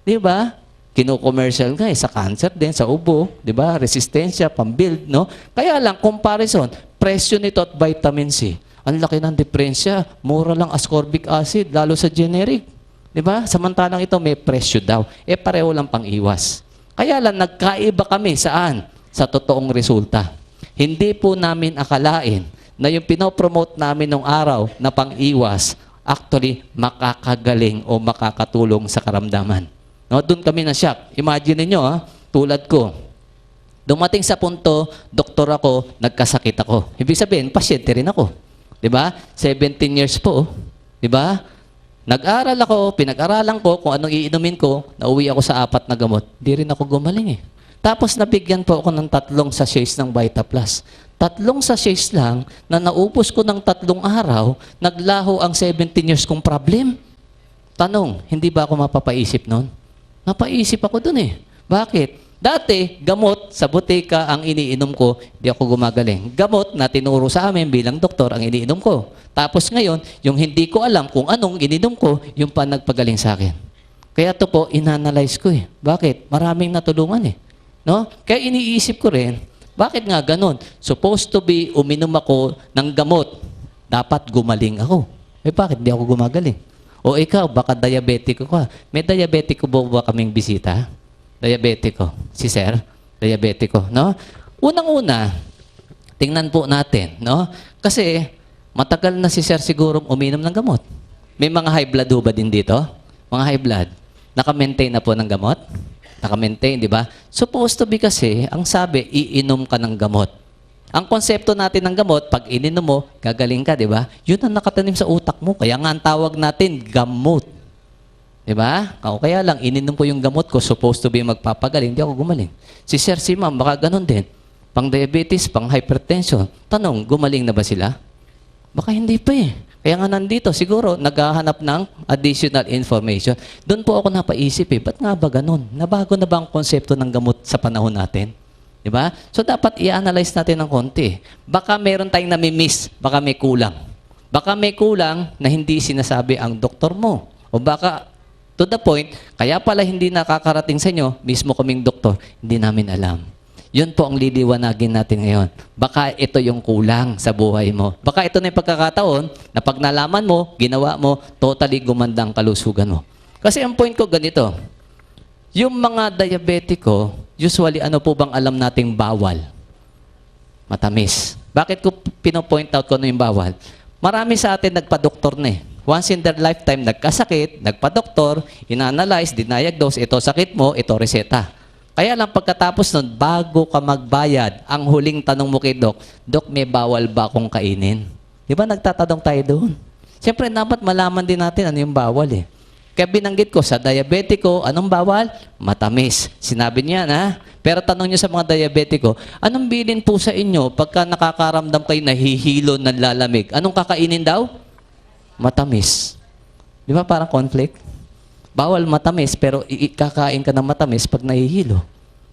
Di ba? Kino-commercial nga sa cancer din, sa ubo. Di ba? Resistensya, pang-build, no? Kaya lang, comparison, presyo nito at vitamin C. Ang laki ng diferensya. Mura lang ascorbic acid, lalo sa generic. Di ba? Samantalang ito may presyo daw. Pareho lang pang-iwas. Kaya lang, nagkaiba kami saan? Sa totoong resulta. Hindi po namin akalain na yung pinopromote namin nung araw na pang-iwas actually makakagaling o makakatulong sa karamdaman. No, doon kami na-shock. Imagine niyo, tulad ko, dumating sa punto, doktor ako, nagkasakit ako. Ibig sabihin, pasyente rin ako. 'Di ba? 17 years po, 'di ba? Nag-aral ako, pinag-aralan ko kung anong iinumin ko, nauwi ako sa 4 na gamot. Di rin ako gumaling eh. Tapos nabigyan po ako ng 3 sachets ng Vita Plus. 3 sachets lang na naubos ko ng 3 araw, naglaho ang 17 years kong problem. Tanong, hindi ba ako mapapaisip noon? Napaisip ako dun eh. Bakit? Dati, gamot sa butika ang iniinom ko, hindi ako gumagaling. Gamot na tinuro sa amin bilang doktor ang iniinom ko. Tapos ngayon, yung hindi ko alam kung anong ininom ko, yung pa nagpagaling sa akin. Kaya ito po, inanalyze ko eh. Bakit? Maraming natulungan eh. No? Kaya iniisip ko rin, bakit nga ganon? Supposed to be, uminom ako ng gamot. Dapat gumaling ako. Eh bakit di ako gumagaling? O ikaw, baka diabetico ka. May diabetico ba kaming bisita? Diabetico. Si Sir, diabetico, no? Unang-una, tingnan po natin, no? Kasi matagal na si Sir sigurong uminom ng gamot. May mga high blood ba din dito? Mga high blood. Naka-maintain na po ng gamot? Naka-maintain, di ba? Supposed to be kasi, ang sabi, iinom ka ng gamot. Ang konsepto natin ng gamot, pag ininom mo, gagaling ka, di ba? Yun ang nakatanim sa utak mo. Kaya nga ang tawag natin, gamot. Diba? O kaya lang, ininom ko yung gamot ko, supposed to be magpapagaling, hindi ako gumaling. Si Sir, si Ma'am, baka ganun din. Pang diabetes, pang hypertension. Tanong, gumaling na ba sila? Baka hindi pa eh. Kaya nga nandito, siguro, naghahanap ng additional information. Doon po ako napaisip eh, ba't nga ba ganun? Nabago na ba ang konsepto ng gamot sa panahon natin? Diba? So, dapat i-analyze natin ng konti. Baka meron tayong nami-miss, baka may kulang. Baka may kulang na hindi sinasabi ang doktor mo. O baka, to the point, kaya pala hindi nakakarating sa inyo, mismo kaming doktor, hindi namin alam. Yun po ang liliwanagin natin ngayon. Baka ito yung kulang sa buhay mo. Baka ito na yung pagkakataon na pag nalaman mo, ginawa mo, totally gumanda ang kalusugan mo. Kasi ang point ko ganito, yung mga diabetiko, usually ano po bang alam nating bawal? Matamis. Bakit ko pinopoint out ko ano yung bawal? Marami sa atin nagpa-doktor na eh. Once in their lifetime, nagkasakit, nagpa-doktor, ina-analyze, dinayagdose, ito sakit mo, ito reseta. Kaya lang pagkatapos nun, bago ka magbayad, ang huling tanong mo kay Doc, Doc, may bawal ba akong kainin? Di ba nagtatanong tayo doon? Siyempre, dapat malaman din natin ano yung bawal eh. Kaya binanggit ko, sa diabetiko, anong bawal? Matamis. Sinabi niya na. Pero tanong niyo sa mga diabetiko, anong bilin po sa inyo pagka nakakaramdam kayo nahihilo ng lalamig? Anong kakainin daw? Matamis. Di ba parang conflict? Bawal matamis, pero kakain ka ng matamis pag nahihilo.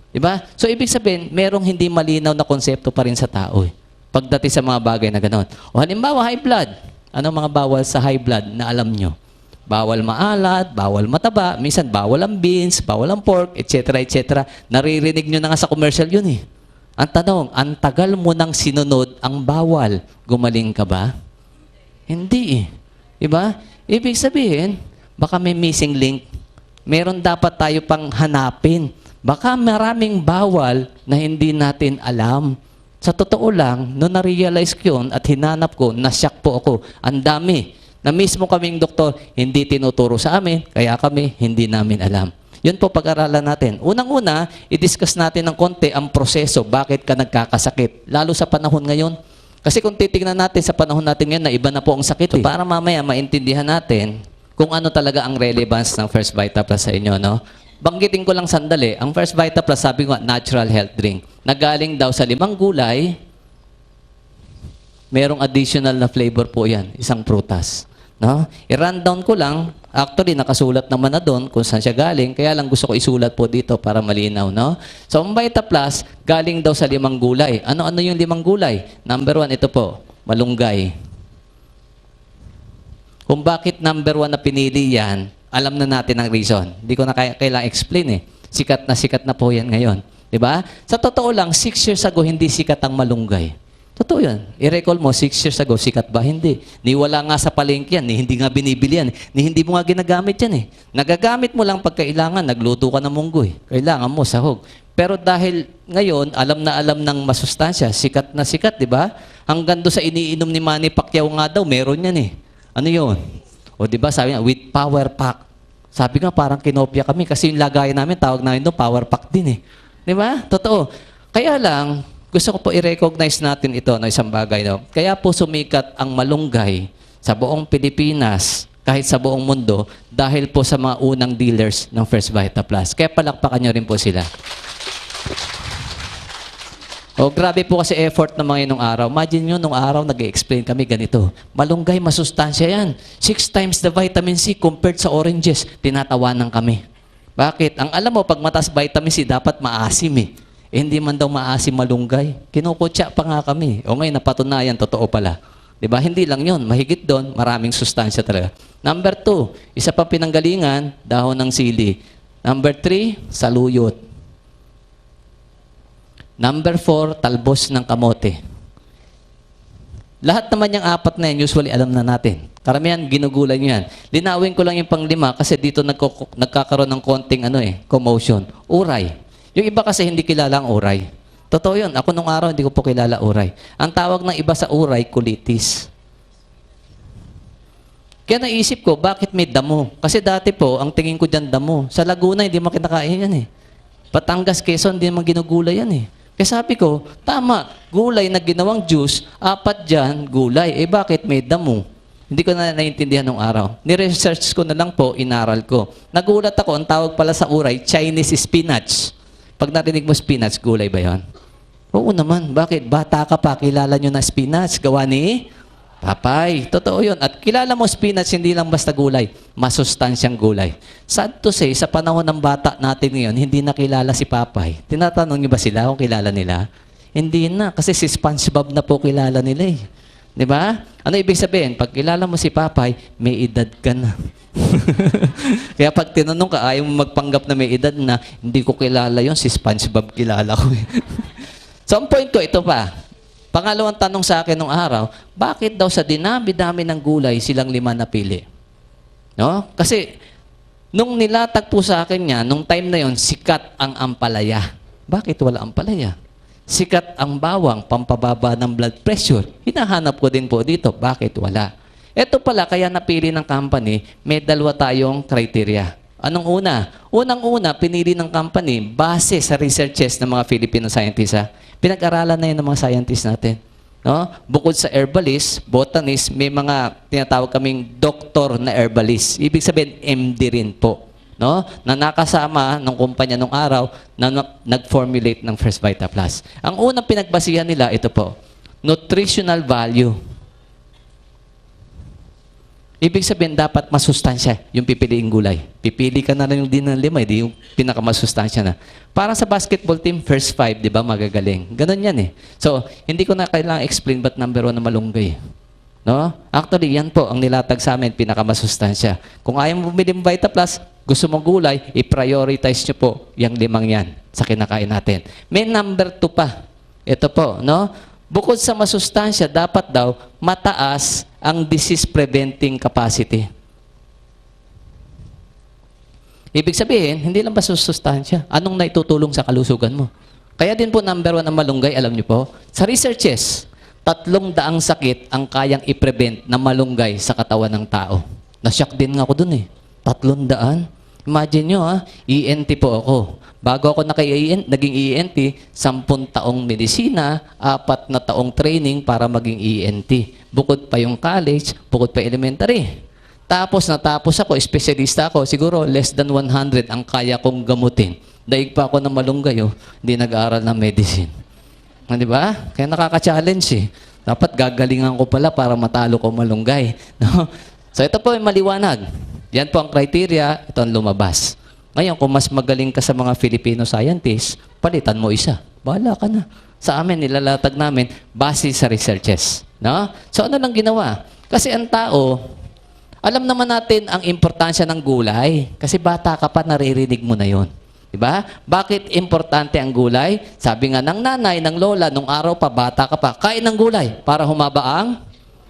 Di ba? So, ibig sabihin, merong hindi malinaw na konsepto pa rin sa tao eh. Pagdating sa mga bagay na gano'n. O halimbawa, high blood. Anong mga bawal sa high blood na alam nyo? Bawal maalat, bawal mataba, minsan bawal ang beans, bawal ang pork, etc. etc. Naririnig nyo na nga sa commercial yun eh. Ang tanong, ang tagal mo nang sinunod ang bawal, gumaling ka ba? Hindi eh. Diba? Ibig sabihin, baka may missing link. Meron dapat tayo pang hanapin. Baka maraming bawal na hindi natin alam. Sa totoo lang, noong na-realize ko yun at hinanap ko, nasyak po ako. Ang dami. Na mismo kaming doktor, hindi tinuturo sa amin, kaya kami hindi namin alam. Yun po pag-aralan natin. Unang-una, i-discuss natin ng konti ang proseso, bakit ka nagkakasakit. Lalo sa panahon ngayon. Kasi kung titignan natin sa panahon natin ngayon, na iba na po ang sakit. So, para mamaya maintindihan natin kung ano talaga ang relevance ng First Vita Plus sa inyo, no? Banggitin ko lang sandali. Ang First Vita Plus, sabi ko, natural health drink. Nagaling daw sa 5 gulay, merong additional na flavor po yan, isang prutas. No? I-rundown ko lang, actually nakasulat naman na doon kung saan siya galing, kaya lang gusto ko isulat po dito para malinaw. No? So, ang Vita Plus, galing daw sa 5 gulay. Ano-ano yung 5 gulay? Number 1, ito po, malunggay. Kung bakit number 1 na pinili yan, alam na natin ang reason. Hindi ko na kailangang explain eh. Sikat na po yan ngayon. Diba? Sa totoo lang, 6 years ago, hindi sikat ang malunggay. Totoo yan. I-recall mo, 6 years ago, sikat ba? Hindi. Ni wala nga sa palengke yan, ni hindi nga binibili yan, ni hindi mo nga ginagamit yan eh. Nagagamit mo lang pag kailangan, nagluto ka ng munggoy. Kailangan mo, sahog. Pero dahil ngayon, alam na alam ng masustansya, sikat na sikat, di ba? Hanggang doon sa iniinom ni Manny Pacquiao nga daw, meron yan eh. Ano yun? O di ba sabi niya, with power pack. Sabi nga parang kinopya kami kasi yung lagayan namin, tawag namin doon, power pack din eh. Di ba? Totoo. Kaya lang, gusto ko po i-recognize natin ito na isang bagay. No? Kaya po sumikat ang malunggay sa buong Pilipinas, kahit sa buong mundo, dahil po sa mga unang dealers ng First Vita Plus. Kaya palakpakan nyo rin po sila. O grabe po kasi effort ng mga inong araw. Imagine nyo, nung araw nag-explain kami ganito. Malunggay, masustansya yan. 6 times the vitamin C compared sa oranges. Tinatawanan kami. Bakit? Ang alam mo, pag mataas vitamin C, dapat maasim eh. Hindi man daw maasim malunggay. Kinukutya pa nga kami. O ngayon, napatunayan, totoo pala. Diba? Hindi lang yon, mahigit doon, maraming sustansya talaga. Number 2, isa pang pinanggalingan, dahon ng sili. Number 3, saluyot. Number 4, talbos ng kamote. Lahat naman yung 4 na yan, usually alam na natin. Karamihan, ginugulay nyo yan. Linawin ko lang yung pang-5 kasi dito nagkakaroon ng konting commotion. Uray. Yung iba kasi hindi kilala ang uray. Totoo yun. Ako nung araw, hindi ko po kilala uray. Ang tawag ng iba sa uray, colitis. Kaya naisip ko, bakit may damo? Kasi dati po, ang tingin ko dyan damo. Sa Laguna, hindi mo kinakain yan eh. Batangas, Quezon, hindi naman ginugulay yan eh. Kaya sabi ko, tama, gulay na ginawang juice, 4 dyan, gulay. Eh bakit may damo? Hindi ko na naintindihan nung araw. Ni-research ko na lang po, inaral ko. Nagulat ako, ang tawag pala sa uray, Chinese spinach. Pag narinig mo spinach, gulay ba yan? Oo naman. Bakit? Bata ka pa, kilala nyo na spinach. Gawa ni Papay. Totoo yun. At kilala mo spinach, hindi lang basta gulay. Masustansyang gulay. Sad to say, sa panahon ng bata natin ngayon, hindi nakilala si Papay. Tinatanong niyo ba sila kung kilala nila? Hindi na. Kasi si SpongeBob na po kilala nila eh. Di ba? Ano ibig sabihin? Pag kilala mo si Papay, may edad ka na. Kaya pag tinanong ka, ayaw mo magpanggap na may edad na, hindi ko kilala yon, si SpongeBob kilala ko eh. So, ang point ko, ito pa. Pangalawang tanong sa akin nung araw, bakit daw sa dinami-dami ng gulay silang 5 napili? No? Kasi, nung nilatag po sa akin niya, nung time na yon, sikat ang ampalaya. Bakit wala ampalaya? Sikat ang bawang, pampababa ng blood pressure. Hinahanap ko din po dito, bakit wala? Ito pala, kaya napili ng company, may 2 tayong criteria. Anong una? Unang-una, pinili ng company base sa researches ng mga Filipino scientists. Pinag-aralan na yun ng mga scientists natin. No? Bukod sa herbalist, botanist, may mga tinatawag kaming doktor na herbalist. Ibig sabihin, MD rin po. No? Na nakasama ng kumpanya nung araw na nag-formulate ng First Vita Plus. Ang unang pinagbasihan nila, ito po, nutritional value. Ibig sabihin, dapat masustansya yung pipiliing gulay. Pipili ka na rin yung din ng 5, hindi yung pinakamasustansya na. Para sa basketball team, first 5, di ba, magagaling. Ganon yan eh. So, hindi ko na kailangang explain ba't number 1 na malunggay. No? Actually, yan po ang nilatag sa amin, pinakamasustansya. Kung ayaw mo bumili ng Vita Plus, gusto mong gulay, i-prioritize nyo po yung 5 yan sa kinakain natin. May number 2 pa. Ito po, no? Bukod sa masustansya, dapat daw mataas ang disease-preventing capacity. Ibig sabihin, hindi lang ba sustansya? Anong naitutulong sa kalusugan mo? Kaya din po number 1 ang malunggay, alam niyo po, sa researches, 300 sakit ang kayang i-prevent na malunggay sa katawan ng tao. Nashock din nga ako dun eh. 300? Imagine nyo ENT po ako. Bago ako naging ENT, 10 taong medisina, 4 na taong training para maging ENT. Bukod pa yung college, bukod pa elementary. Tapos natapos ako, espesyalista ako, siguro less than 100 ang kaya kong gamutin. Daig pa ako ng malunggay, hindi nag-aaral ng medicine. Di ba? Kaya nakaka-challenge eh. Dapat gagalingan ko pala para matalo ko malunggay. No? So ito po yung maliwanag. Yan po ang criteria, ito ang lumabas. Ngayon, kung mas magaling ka sa mga Filipino scientists, palitan mo isa. Bahala ka na. Sa amin, nilalatag namin base sa researches. No? So ano lang ginawa? Kasi ang tao, alam naman natin ang importansya ng gulay. Kasi bata ka pa, naririnig mo na yon. Diba? Bakit importante ang gulay? Sabi nga ng nanay, ng lola, nung araw pa, bata ka pa, kain ng gulay para humaba ang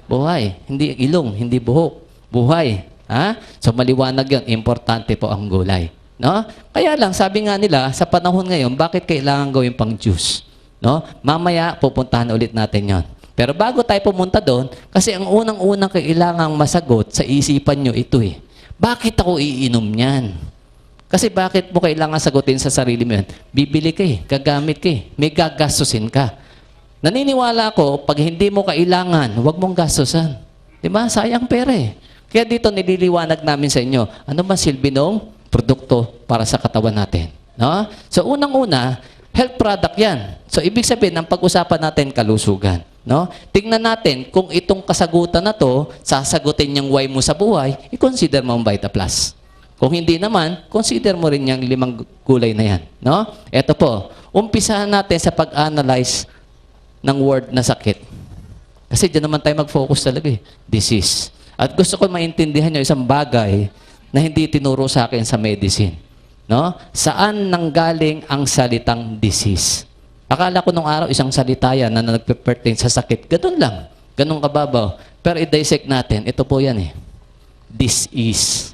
buhay. Hindi ilong, hindi buhok. Buhay. Ha? So maliwanag yun, importante po ang gulay. No? Kaya lang, sabi nga nila, sa panahon ngayon, bakit kailangan gawin pang juice? No? Mamaya, pupuntahan ulit natin yon. Pero bago tayo pumunta doon, kasi ang unang-unang kailangang masagot sa isipan nyo ito eh. Bakit ako iinom niyan? Kasi bakit mo kailangan sagutin sa sarili mo yan? Bibili ka eh, gagamit ka eh, may gagastusin ka. Naniniwala ako, pag hindi mo kailangan, huwag mong gastusan. Di ba? Sayang pera eh. Kaya dito nililiwanag namin sa inyo, ano ba silbi ng produkto para sa katawan natin? No? So unang-una, health product yan. So ibig sabihin, ang pag-usapan natin, kalusugan. No? Tingnan natin kung itong kasagutan na to, sasagutin yung why mo sa buhay, i-consider mo ang Vita Plus. Kung hindi naman, consider mo rin yung 5 gulay na yan. No? Ito po, umpisahan natin sa pag-analyze ng word na sakit. Kasi dyan naman tayo mag-focus talaga eh. Disease. At gusto ko maintindihan nyo isang bagay na hindi tinuro sa akin sa medicine. No? Saan nanggaling ang salitang disease? Akala ko nung araw isang salita yan na nagpe-pertain sa sakit. Ganun lang. Ganun kababaw. Pero i-dissect natin. Ito po yan eh. This is.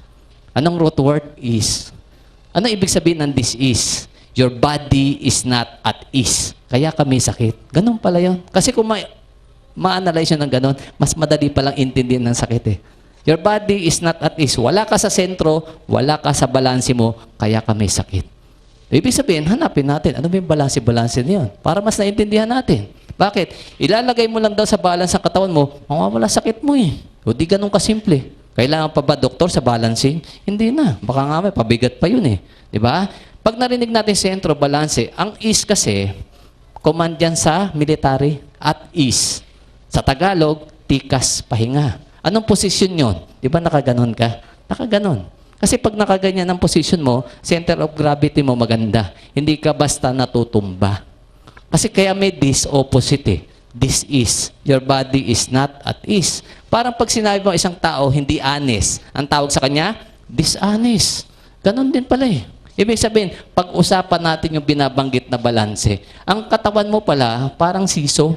Anong root word is? Ano ibig sabihin ng this is? Your body is not at ease. Kaya kami sakit. Ganun pala yun. Kasi kung ma-analyze yun ng ganun, mas madali palang intindihan ng sakit eh. Your body is not at ease. Wala ka sa sentro, wala ka sa balanse mo, kaya kami sakit. Ibig sabihin, hanapin natin, ano ba yung balanse-balanse niyon? Para mas naintindihan natin. Bakit? Ilalagay mo lang daw sa balance ang katawan mo, mawawala sakit mo eh. O di ganun kasimple. Kailangan pa ba doktor sa balancing? Hindi na. Baka nga may pabigat pa yun eh. Di ba? Pag narinig natin sentro, balanse, ang is kasi, command yan sa military at is. Sa Tagalog, tikas, pahinga. Anong posisyon yun? Di ba nakaganon ka? Nakaganon. Kasi pag nakaganyan ang position mo, center of gravity mo maganda. Hindi ka basta natutumba. Kasi kaya may this opposite eh. This is. Your body is not at ease. Parang pag sinabi mo isang tao, hindi honest. Ang tawag sa kanya, dishonest. Ganon din pala eh. Ibig sabihin, pag-usapan natin yung binabanggit na balanse, ang katawan mo pala parang siso.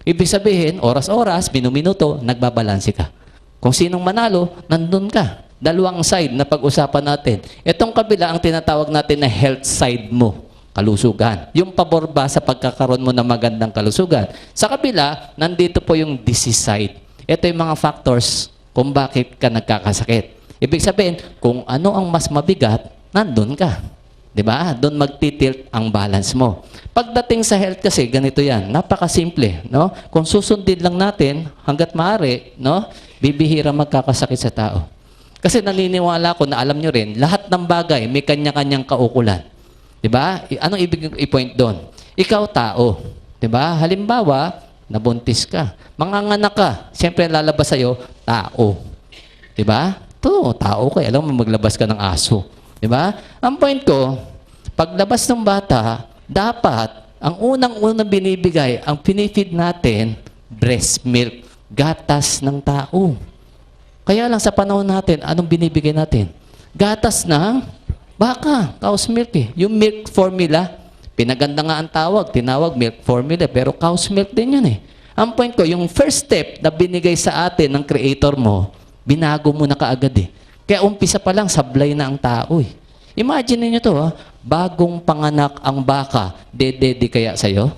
Ibig sabihin, oras-oras, minuminuto, nagbabalanse ka. Kung sinong manalo, nandun ka. Dalawang side na pag-usapan natin. Itong kabila, ang tinatawag natin na health side mo, kalusugan. Yung pabor ba sa pagkakaroon mo ng magandang kalusugan. Sa kabila, nandito po yung disease side. Ito yung mga factors kung bakit ka nagkakasakit. Ibig sabihin, kung ano ang mas mabigat, nandun ka. Diba? Doon magtitilt ang balance mo. Pagdating sa health kasi, ganito yan. Napakasimple. No? Kung susundin lang natin, hanggat maaari, no? Bibihira magkakasakit sa tao. Kasi naniniwala ko na alam nyo rin, lahat ng bagay may kanya-kanyang kaukulan. Diba? Anong ibig i-point doon? Ikaw tao. Diba? Halimbawa, nabuntis ka. Manganganak ka. Siyempre lalabas sa'yo, tao. Diba? Ito, tao ka. Alam mo, maglabas ka ng aso. Diba? Ang point ko, paglabas ng bata, dapat, ang unang-unang binibigay, ang pinifeed natin, breast milk, gatas ng tao. Kaya lang sa panahon natin, anong binibigay natin? Gatas ng baka, cow's milk eh. Yung milk formula, pinaganda nga ang tawag, tinawag milk formula, pero cow's milk din yun eh. Ang point ko, yung first step na binigay sa atin ng creator mo, binago mo na kaagad eh. Kaya umpisa pa lang, sablay na ang tao eh. Imagine niyo to, bagong panganak ang baka, dedede kaya sa'yo?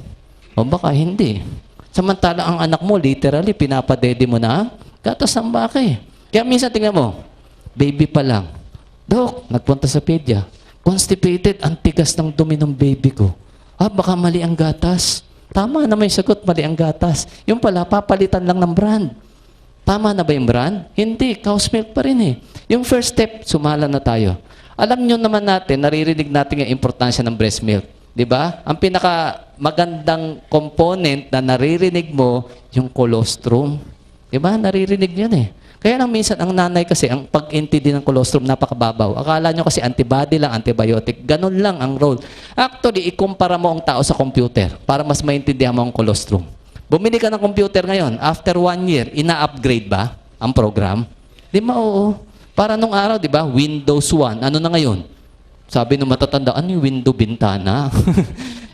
O baka hindi. Samantala ang anak mo, literally, pinapadede mo na, gatas ng baka eh. Kaya minsan tingnan mo, baby pa lang. Dok, nagpunta sa pedya. Constipated, ang tigas ng dumi ng baby ko. Baka mali ang gatas. Tama na may sagot, mali ang gatas. Yung pala, papalitan lang ng brand. Tama na ba yung brand? Hindi, cow's milk pa rin eh. Yung first step, sumala na tayo. Alam nyo naman natin, naririnig natin yung importansya ng breast milk. Diba? Ang pinaka magandang component na naririnig mo, yung colostrum. Diba? Naririnig yun eh. Kaya lang minsan, ang nanay kasi, ang pag-intindi ng colostrum, napakababaw. Akala nyo kasi antibody lang, antibiotic. Ganun lang ang role. Actually, ikumpara mo ang tao sa computer para mas maintindihan mo ang colostrum. Bumili ka ng computer ngayon, after 1 year, ina-upgrade ba ang program? Di ba, oo. Para nung araw, di ba, Windows 1, ano na ngayon? Sabi nung matatanda, ano yung window bintana?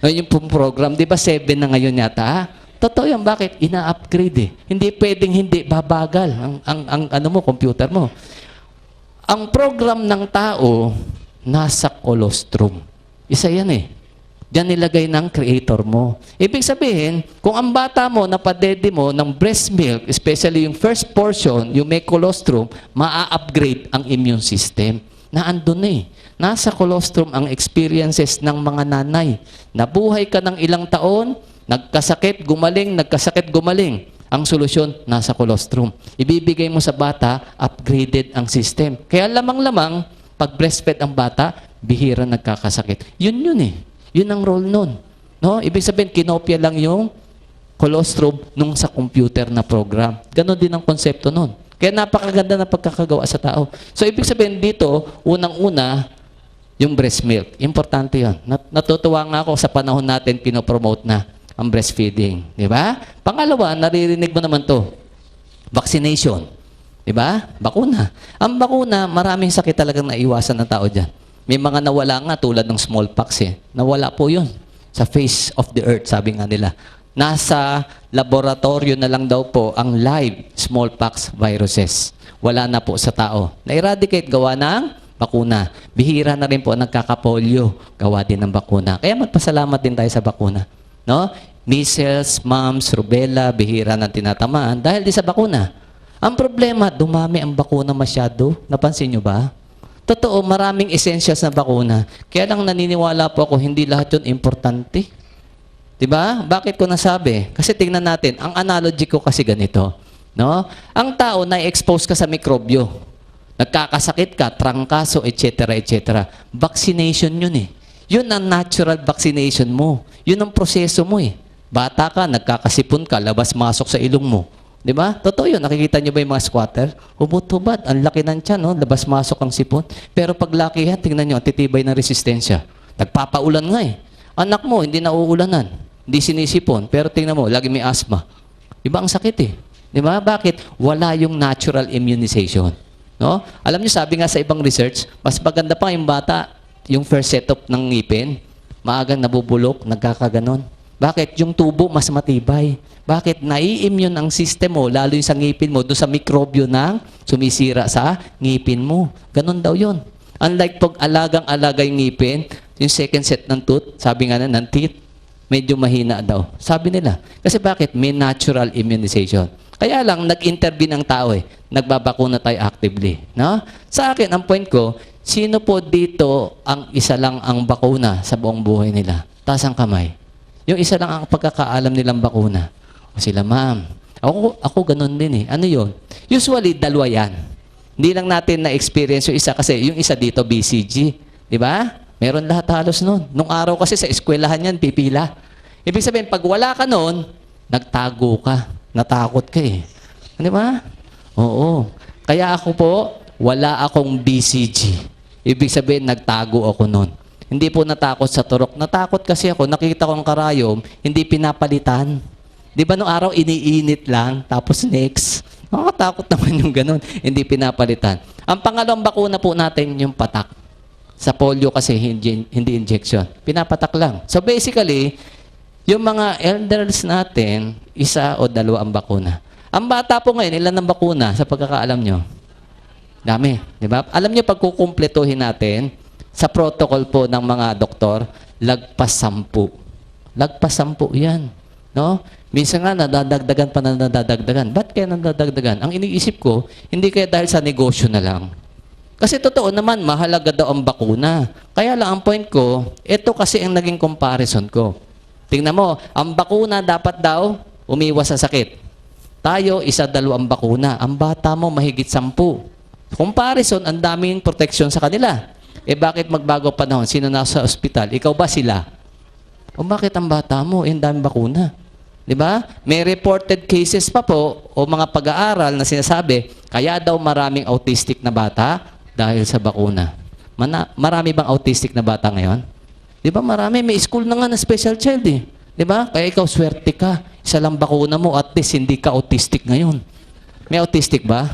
Yung program, di ba 7 na ngayon yata? Totoo yan, bakit? Ina-upgrade eh. Hindi pwedeng hindi babagal ang ano mo, computer mo. Ang program ng tao, nasa colostrum. Isa yan eh. Diyan nilagay ng creator mo. Ibig sabihin, kung ang bata mo, napadede mo ng breast milk, especially yung first portion, yung may colostrum, maa-upgrade ang immune system. Naandun eh. Nasa colostrum ang experiences ng mga nanay. Nabuhay ka ng ilang taon, nagkasakit, gumaling, nagkasakit, gumaling. Ang solusyon, nasa colostrum. Ibibigay mo sa bata, upgraded ang system. Kaya lamang-lamang, pag breastfed ang bata, bihira nagkakasakit. Yun eh. Yun ang role nun. No? Ibig sabihin, kinopya lang yung colostrum nung sa computer na program. Ganon din ang konsepto nun. Kaya napakaganda na pagkakagawa sa tao. So, ibig sabihin dito, unang-una, yung breast milk. Importante yun. Natutuwa nga ako sa panahon natin, pinopromote na ang breastfeeding. Di ba? Pangalawa, naririnig mo naman to. Vaccination. Di ba? Bakuna. Ang bakuna, maraming sakit talagang naiwasan ng tao dyan. May mga nawala nga tulad ng smallpox eh. Nawala po yun sa face of the earth, sabi nga nila. Nasa laboratorio na lang daw po ang live smallpox viruses. Wala na po sa tao. Na-eradicate gawa ng bakuna. Bihira na rin po nagkakapolio. Gawa din ng bakuna. Kaya magpasalamat din tayo sa bakuna. No? Measles, mumps, rubella, bihira na tinatamaan dahil di sa bakuna. Ang problema, dumami ang bakuna masyado. Napansin nyo ba? Totoo, maraming essentials na bakuna. Kaya lang naniniwala po ako, hindi lahat yun importante. Diba? Bakit ko nasabi? Kasi tingnan natin, ang analogy ko kasi ganito. No? Ang tao, na-expose ka sa mikrobyo. Nagkakasakit ka, trangkaso, etc. etc. Vaccination yun eh. Yun ang natural vaccination mo. Yun ang proseso mo eh. Bata ka, nagkakasipon ka, labas-masok sa ilong mo. Di ba? Totoo yun. Nakikita niyo ba yung mga squatter? Hubot-hubad. Ang laki ng tiyan, no? Labas-masok ang sipon. Pero pag laki yan, tingnan niyo, titibay ng resistensya. Nagpapaulan nga eh. Anak mo, hindi nauulanan. Hindi sinisipon. Pero tingnan mo, lagi may asthma. Di ba? Ang sakit eh. Di ba? Bakit? Wala yung natural immunization. No? Alam niyo, sabi nga sa ibang research, mas maganda pa yung bata, yung first setup ng ngipin, maagang nabubulok, nagkakaganon. Bakit? Yung tubo mas matibay. Bakit? Nai-immune ang system mo, lalo yung sa ngipin mo, doon sa mikrobyo na sumisira sa ngipin mo. Ganon daw yun. Unlike pag alagang-alaga yung ngipin, yung second set ng tooth, sabi nga na, ng teeth, medyo mahina daw. Sabi nila. Kasi bakit? May natural immunization. Kaya lang, nag-intervene ang tao eh. Nagbabakuna tayo actively. No? Sa akin, ang point ko, sino po dito ang isa lang ang bakuna sa buong buhay nila? Taas ang kamay. Yung isa lang ang pagkakaalam nilang bakuna. O sila, ma'am. Ako ganun din eh. Ano yun? Usually, dalawa yan. Hindi lang natin na-experience yung isa kasi yung isa dito, BCG. Di ba? Meron lahat halos nun. Nung araw kasi sa eskwelahan yan, pipila. Ibig sabihin, pag wala ka nun, nagtago ka. Natakot ka eh. Di ba? Oo. Kaya ako po, wala akong BCG. Ibig sabihin, nagtago ako nun. Hindi po natakot sa turok. Natakot kasi ako, nakita ko ang karayom, hindi pinapalitan. Di ba nung araw, iniinit lang, tapos next. Nakakatakot naman yung ganun. Hindi pinapalitan. Ang pangalawang bakuna po natin, yung patak. Sa polio kasi, hindi injection. Pinapatak lang. So basically, yung mga elders natin, isa o dalawa ang bakuna. Ang bata po ngayon, ilan ang bakuna sa pagkakaalam nyo? Dami. Di ba? Alam nyo, pag kukumpletuhin natin, sa protocol po ng mga doktor, lagpas 10. Lagpas 10 yan. No? Minsan nga, nadadagdagan pa na nadadagdagan. Ba't kaya nadadagdagan? Ang iniisip ko, hindi kaya dahil sa negosyo na lang. Kasi totoo naman, mahalaga daw ang bakuna. Kaya lang ang point ko, ito kasi ang naging comparison ko. Tingnan mo, ang bakuna dapat daw umiwas sa sakit. Tayo, 1-2 ang bakuna. Ang bata mo, mahigit 10. Comparison, ang daming protection sa kanila. Eh bakit magbago panahon? Sino nasa ospital? Ikaw ba sila? O bakit ang bata mo? Eh, ang daming bakuna. Di ba? May reported cases pa po o mga pag-aaral na sinasabi, kaya daw maraming autistic na bata dahil sa bakuna. Marami bang autistic na bata ngayon? Di ba marami? May school na nga na special child eh. Di ba? Kaya ikaw swerte ka. Isa lang bakuna mo at least hindi ka autistic ngayon. May autistic ba?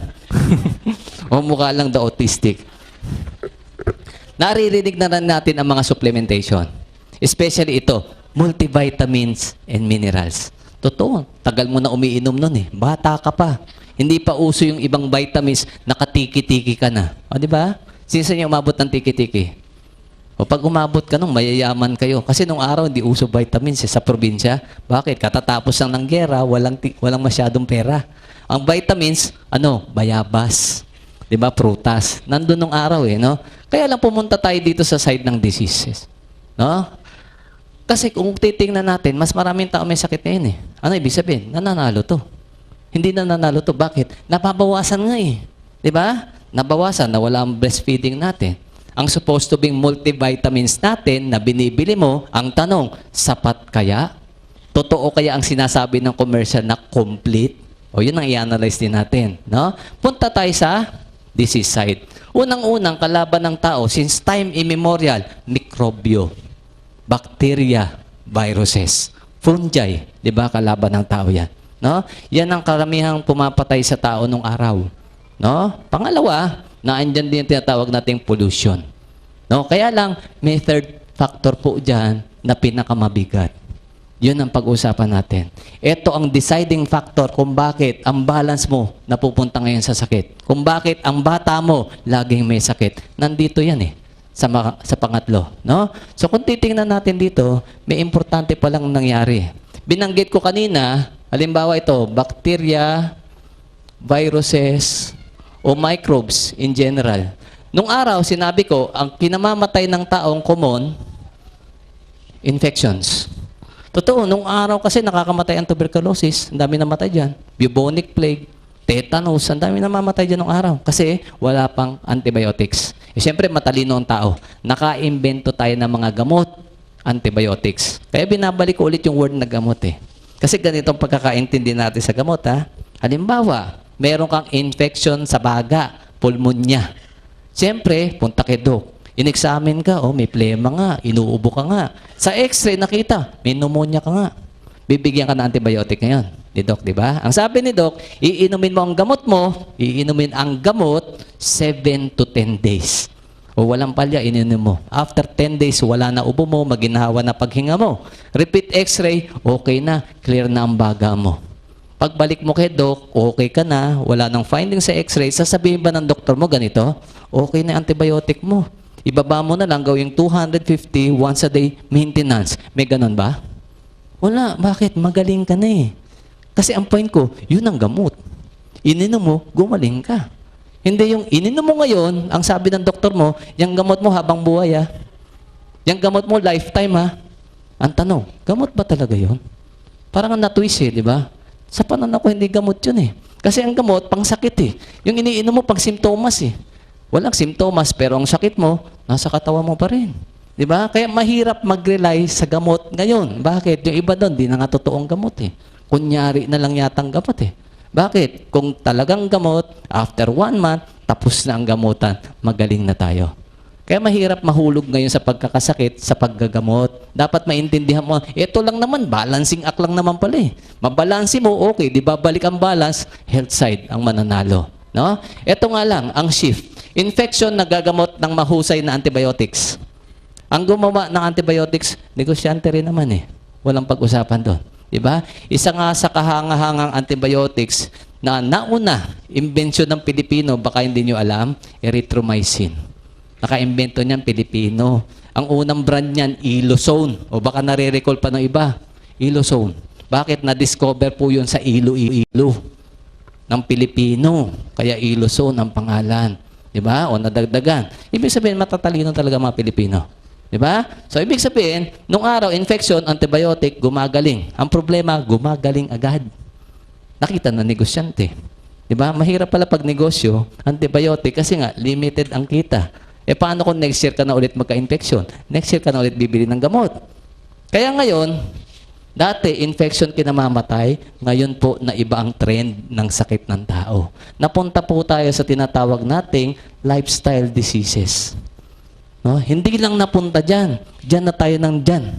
O mukha lang daw autistic. Naririnig na rin natin ang mga supplementation. Especially ito, multivitamins and minerals. Totoo, tagal mo na umiinom nun eh. Bata ka pa. Hindi pa uso yung ibang vitamins, nakatiki-tiki ka na. O, di ba? Since niyo umabot ng tiki-tiki? O pag umabot ka nung mayayaman kayo. Kasi nung araw, hindi uso vitamins sa probinsya. Bakit? Katatapos lang ng gera, walang masyadong pera. Ang vitamins, bayabas. 'Di ba? Prutas. Nandun nung araw no? Kaya lang pumunta tayo dito sa side ng diseases. No? Kasi kung titingnan natin, mas maraming tao may sakit ngayon Ano ibig sabihin? Nananalo to. Hindi nananalo to. Bakit? Napabawasan nga 'Di ba? Nabawasan, nawala ang breastfeeding natin. Ang supposed to be multivitamins natin na binibili mo, ang tanong, sapat kaya? Totoo kaya ang sinasabi ng commercial na complete? O yun ang i-analyze din natin. No? Punta tayo sa disease side. Unang-unang kalaban ng tao, since time immemorial, mikrobyo, bacteria, viruses, fungi. Di ba? Kalaban ng tao yan. No? Yan ang karamihang pumapatay sa tao nung araw. No? Pangalawa, naandyan din yung tinatawag nating pollution. No? Kaya lang, may third factor po dyan na pinakamabigat. Yun ang pag-usapan natin. Ito ang deciding factor kung bakit ang balance mo napupunta ngayon sa sakit. Kung bakit ang bata mo laging may sakit. Nandito yan sa pangatlo. No? So kung titingnan natin dito, may importante palang nangyari. Binanggit ko kanina, halimbawa ito, bacteria, viruses, o microbes in general. Nung araw, sinabi ko, ang pinamamatay ng taong common, infections. Totoo, nung araw kasi nakakamatay ang tuberculosis, ang dami namatay dyan. Bubonic plague, tetanus, ang dami namamatay dyan nung araw. Kasi wala pang antibiotics. Siyempre, matalino ang tao. Naka-invento tayo ng mga gamot, antibiotics. Kaya binabalik ko ulit yung word na gamot Kasi ganito ang pagkakaintindi natin sa gamot Halimbawa, meron kang infection sa baga, pulmonya. Siyempre, punta kay doc. In-examine ka, may plema nga, inuubo ka nga. Sa x-ray, nakita, may pneumonia ka nga. Bibigyan ka ng antibiotic ngayon. Ni doc, di ba? Ang sabi ni doc, iinumin mo ang gamot mo, iinumin ang gamot 7 to 10 days. O walang palya, ininom mo. After 10 days, wala na ubo mo, maginhawa na paghinga mo. Repeat x-ray, okay na, clear na ang baga mo. Pagbalik mo kay doc, okay ka na, wala nang finding sa x-ray, sasabihin ba ng doktor mo ganito? Okay na antibiotic mo. Ibaba mo na lang, gawing 250 once a day maintenance. May ganun ba? Wala. Bakit? Magaling ka na Kasi ang point ko, yun ang gamot. Ininom mo, gumaling ka. Hindi yung ininom mo ngayon, ang sabi ng doktor mo, yung gamot mo habang buhay Yung gamot mo lifetime Ang tanong, gamot ba talaga yun? Parang na-twist di ba? Sa pananaw ko, hindi gamot yun Kasi ang gamot, pang sakit Yung iniinom mo, pang simptomas Walang simptomas, pero ang sakit mo, nasa katawan mo pa rin. Di ba? Kaya mahirap mag-rely sa gamot ngayon. Bakit? Yung iba doon, di na nga totoong gamot Kunyari na lang yatang gamot Bakit? Kung talagang gamot, after 1 month, tapos na ang gamutan, magaling na tayo. Kaya mahirap mahulog ngayon sa pagkakasakit, sa paggagamot. Dapat maintindihan mo, ito lang naman, balancing act lang naman pala Mabalansi mo, okay, di ba balik ang balance, health side ang mananalo. No? Ito nga lang, ang shift. Infection na gagamot ng mahusay na antibiotics. Ang gumawa ng antibiotics, negosyante rin naman Walang pag-usapan doon. Diba? Isa nga sa kahangahangang antibiotics na nauna, imbensyon ng Pilipino, baka hindi nyo alam, erythromycin. Naka-imbento niyan, Pilipino. Ang unang brand niyan, Ilozone. O baka nare-recall pa ng iba, Ilozone. Bakit? Na-discover po yun sa Iloilo ng Pilipino. Kaya Ilozone ang pangalan. Diba? O nadagdagan. Ibig sabihin, matatalino talaga mga Pilipino. Diba? So, ibig sabihin, nung araw, infection, antibiotic, gumagaling. Ang problema, gumagaling agad. Nakita na negosyante. Diba? Mahirap pala pag negosyo, antibiotic, kasi nga, limited ang kita. Paano kung next year ka na ulit magka-infection? Next year ka na ulit bibili ng gamot. Kaya ngayon, dati, infection kinamamatay, ngayon po na iba ang trend ng sakit ng tao. Napunta po tayo sa tinatawag nating lifestyle diseases. No? Hindi lang napunta dyan. Dyan na tayo ng dyan.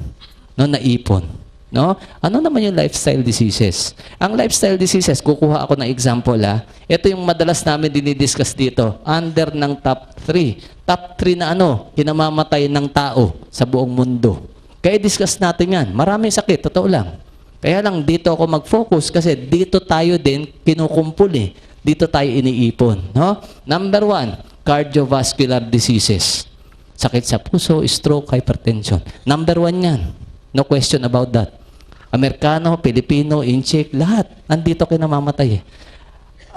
No? Naipon. No? Ano naman yung lifestyle diseases? Ang lifestyle diseases, kukuha ako ng example Ito yung madalas namin dinidiscuss dito. Under ng top 3. Top 3 na kinamamatay ng tao sa buong mundo. Kaya discuss natin yan. Maraming sakit, totoo lang. Kaya lang dito ako mag-focus kasi dito tayo din kinukumpul Dito tayo iniipon. No? Number 1, cardiovascular diseases. Sakit sa puso, stroke, hypertension. Number 1 yan. No question about that. Amerikano, Pilipino, Incheck, lahat. Nandito kayo namamatay eh.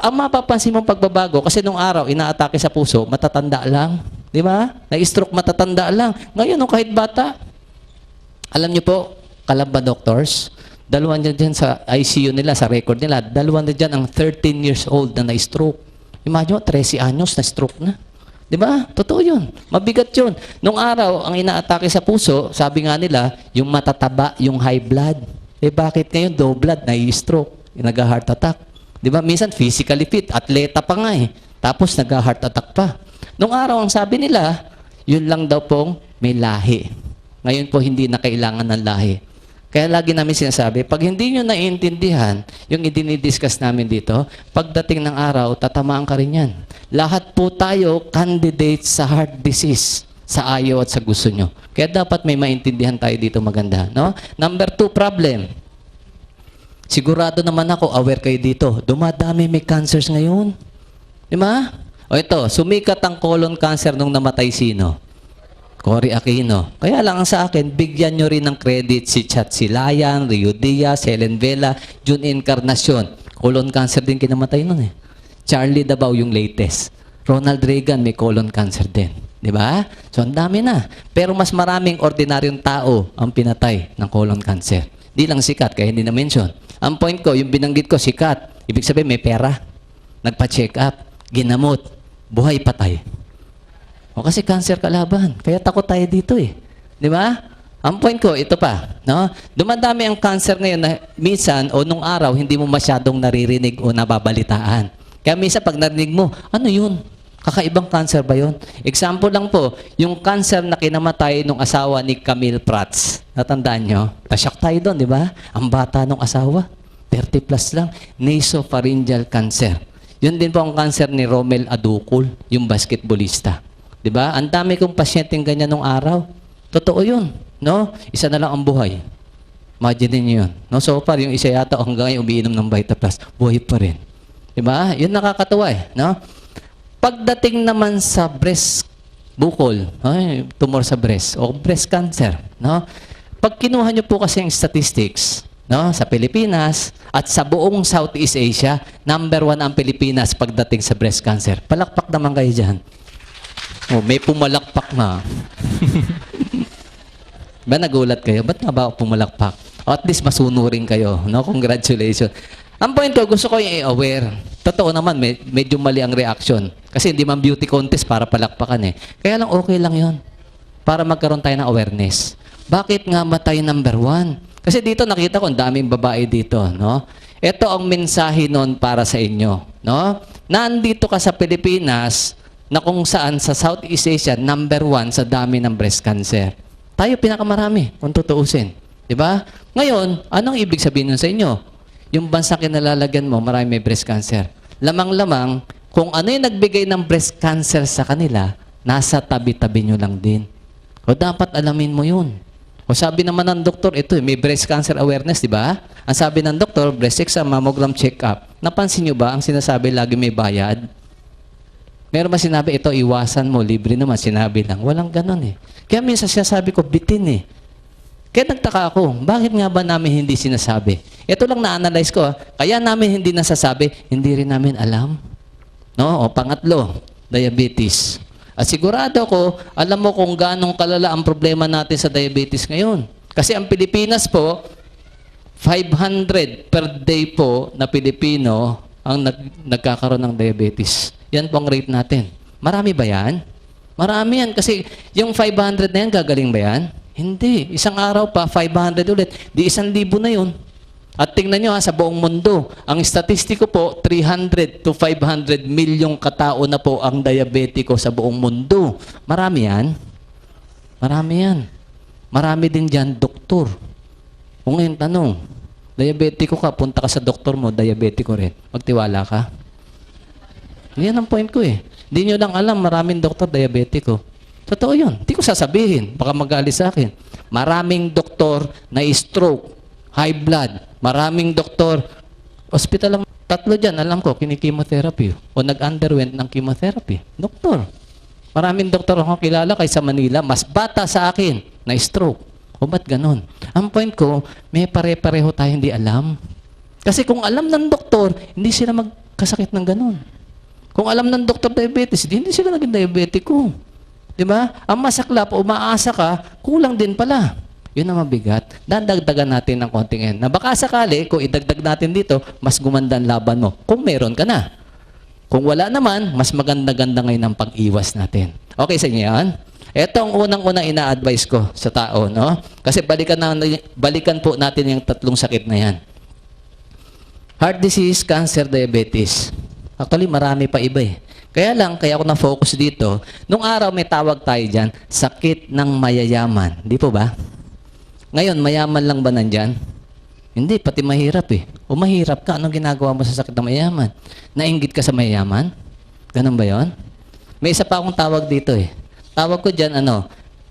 Ang mapapansin mong pagbabago, kasi nung araw, inaatake sa puso, matatanda lang. Di ba? Na-stroke, matatanda lang. Ngayon, nung kahit bata, alam niyo po, Kalamba doctors, dalawa dyan sa ICU nila, sa record nila, dalawa dyan ang 13 years old na na-stroke. Imagine mo, 13 anyos na-stroke na. Di ba? Totoo yun. Mabigat yun. Nung araw, ang inaatake sa puso, sabi nga nila, yung matataba, yung high blood. Eh bakit ngayon low blood, na-stroke, nag-heart attack? Di ba? Minsan physically fit, atleta pa nga eh. Tapos nag-heart attack pa. Nung araw, ang sabi nila, yun lang daw pong may lahi. Ngayon po, hindi na kailangan ng lahi. Kaya lagi namin sinasabi, pag hindi nyo naiintindihan yung idinidiscuss namin dito, pagdating ng araw, tatamaan ka rin yan. Lahat po tayo candidates sa heart disease, sa ayaw at sa gusto nyo. Kaya dapat may maintindihan tayo dito maganda. No? Number 2 problem. Sigurado naman ako, aware kayo dito. Dumadami may cancers ngayon. Di ba? O ito, sumikat ang colon cancer nung namatay sino? Cory Aquino. Kaya lang sa akin, bigyan nyo rin ng credit si Chat Silayan, Rio Diaz, Helen Vela, June Encarnacion. Colon cancer din kinamatay nun eh. Charlie Dabao yung latest. Ronald Reagan may colon cancer din. Di ba? So, ang dami na. Pero mas maraming ordinaryong tao ang pinatay ng colon cancer. Di lang sikat, kaya hindi na-mention. Ang point ko, yung binanggit ko, sikat. Ibig sabihin, may pera. Nagpa-check up. Ginamot. Buhay patay. O kasi cancer kalaban. Kaya takot tayo dito eh. Di ba? Ang point ko, ito pa. No? Dumadami ang cancer ngayon na minsan o nung araw, hindi mo masyadong naririnig o nababalitaan. Kaya minsan pag narinig mo, ano yun? Kakaibang cancer ba yun? Example lang po, yung cancer na kinamatay nung asawa ni Camille Prats. Natandaan nyo? Nashock tayo doon, di ba? Ang bata nung asawa, 30 plus lang, nasopharyngeal cancer. Yun din po ang cancer ni Romel Aducul, yung basketballista. Di ba? Ang dami kong pasyenteng ganyan nung araw. Totoo yun. No? Isa na lang ang buhay. Imagine niyo yun. No? So far, yung isa yata hanggang ngayon umiinom ng Vita Plus, buhay pa rin. Di ba? Yun nakakatawa eh. No? Pagdating naman sa breast bukol, tumor sa breast, o breast cancer, no? Pag kinuha nyo po kasi yung statistics, no? Sa Pilipinas at sa buong Southeast Asia, number 1 ang Pilipinas pagdating sa breast cancer. Palakpak naman kayo dyan. Oh, may pumalakpak na. Ba nagulat kayo? Ba't nga ba ako pumalakpak? O at least masunurin kayo. No? Congratulations. Ang point ko, gusto ko yung i-aware. Totoo naman, medyo mali ang reaction. Kasi hindi man beauty contest para palakpakan eh. Kaya lang okay lang yon para magkaroon tayo ng awareness. Bakit nga matay number 1? Kasi dito nakita ko, ang daming babae dito. No? Ito ang mensahe nun para sa inyo. No? Nandito ka sa Pilipinas, na kung saan sa Southeast Asia, number 1 sa dami ng breast cancer. Tayo pinakamarami, kung tutuusin. Diba? Ngayon, anong ibig sabihin nun sa inyo? Yung bansa kinalalagyan mo, marami may breast cancer. Lamang-lamang, kung ano yung nagbigay ng breast cancer sa kanila, nasa tabi-tabi nyo lang din. O dapat alamin mo yun. O sabi naman ng doktor, ito may breast cancer awareness, di ba? Ang sabi ng doktor, breast exam, mammogram check-up. Napansin nyo ba, ang sinasabi lagi may bayad? Meron ba sinabi, ito iwasan mo, libre naman, sinabi lang. Walang ganon eh. Kaya minsan sinasabi ko, bitin eh. Kaya nagtaka ako, bakit nga ba namin hindi sinasabi? Ito lang na-analyze ko. Kaya namin hindi nasasabi, hindi rin namin alam. No? O pangatlo, diabetes. At sigurado ko, alam mo kung ganong kalala ang problema natin sa diabetes ngayon. Kasi ang Pilipinas po, 500 per day po na Pilipino ang nagkakaroon ng diabetes. Yan po ang rate natin. Marami ba yan? Marami yan. Kasi yung 500 na yan, gagaling ba yan? Hindi. Isang araw pa, 500 ulit. Di 1,000 na yun. At tingnan nyo ha, sa buong mundo, ang statistiko po, 300 to 500 milyong katao na po ang diabetiko sa buong mundo. Marami yan. Marami yan. Marami din dyan, doktor. Kung ngayon tanong, diabetiko ka, punta ka sa doktor mo, diabetiko rin. Magtiwala ka. Yan ang point ko eh. Hindi nyo lang alam, maraming doktor diabetiko. Totoo yun. Hindi ko sasabihin. Baka magalit sa akin. Maraming doktor na stroke, high blood. Maraming doktor, hospital lang. 3 dyan, alam ko, kinikimotherapy. O nag-underwent ng chemotherapy. Doktor. Maraming doktor akong kilala kaysa Manila, mas bata sa akin na stroke. O ba't ganun? Ang point ko, may pare-pareho tayo hindi alam. Kasi kung alam ng doktor, hindi sila magkasakit ng ganun. Kung alam ng doktor diabetes, hindi sila naging diabetiko. Di ba? Ang masaklap, umaasa ka, kulang din pala. Yun ang mabigat. Dadagdagan natin ng konting N. Na baka sakali, kung idagdag natin dito, mas gumanda ang laban mo. Kung meron ka na. Kung wala naman, mas maganda-ganda ngayon ang pag-iwas natin. Okay sa inyo yan? Ito ang unang-unang ina-advise ko sa tao, no? Kasi balikan po natin yung tatlong sakit na yan. Heart disease, cancer, diabetes. Actually, marami pa iba eh. Kaya ako na-focus dito. Nung araw may tawag tayo dyan, sakit ng mayayaman. Di po ba? Ngayon, mayaman lang ba nandyan? Hindi, pati mahirap eh. O mahirap ka, anong ginagawa mo sa sakit ng mayayaman? Nainggit ka sa mayayaman? Ganun ba yon? May isa pa akong tawag dito eh. Tawag ko dyan,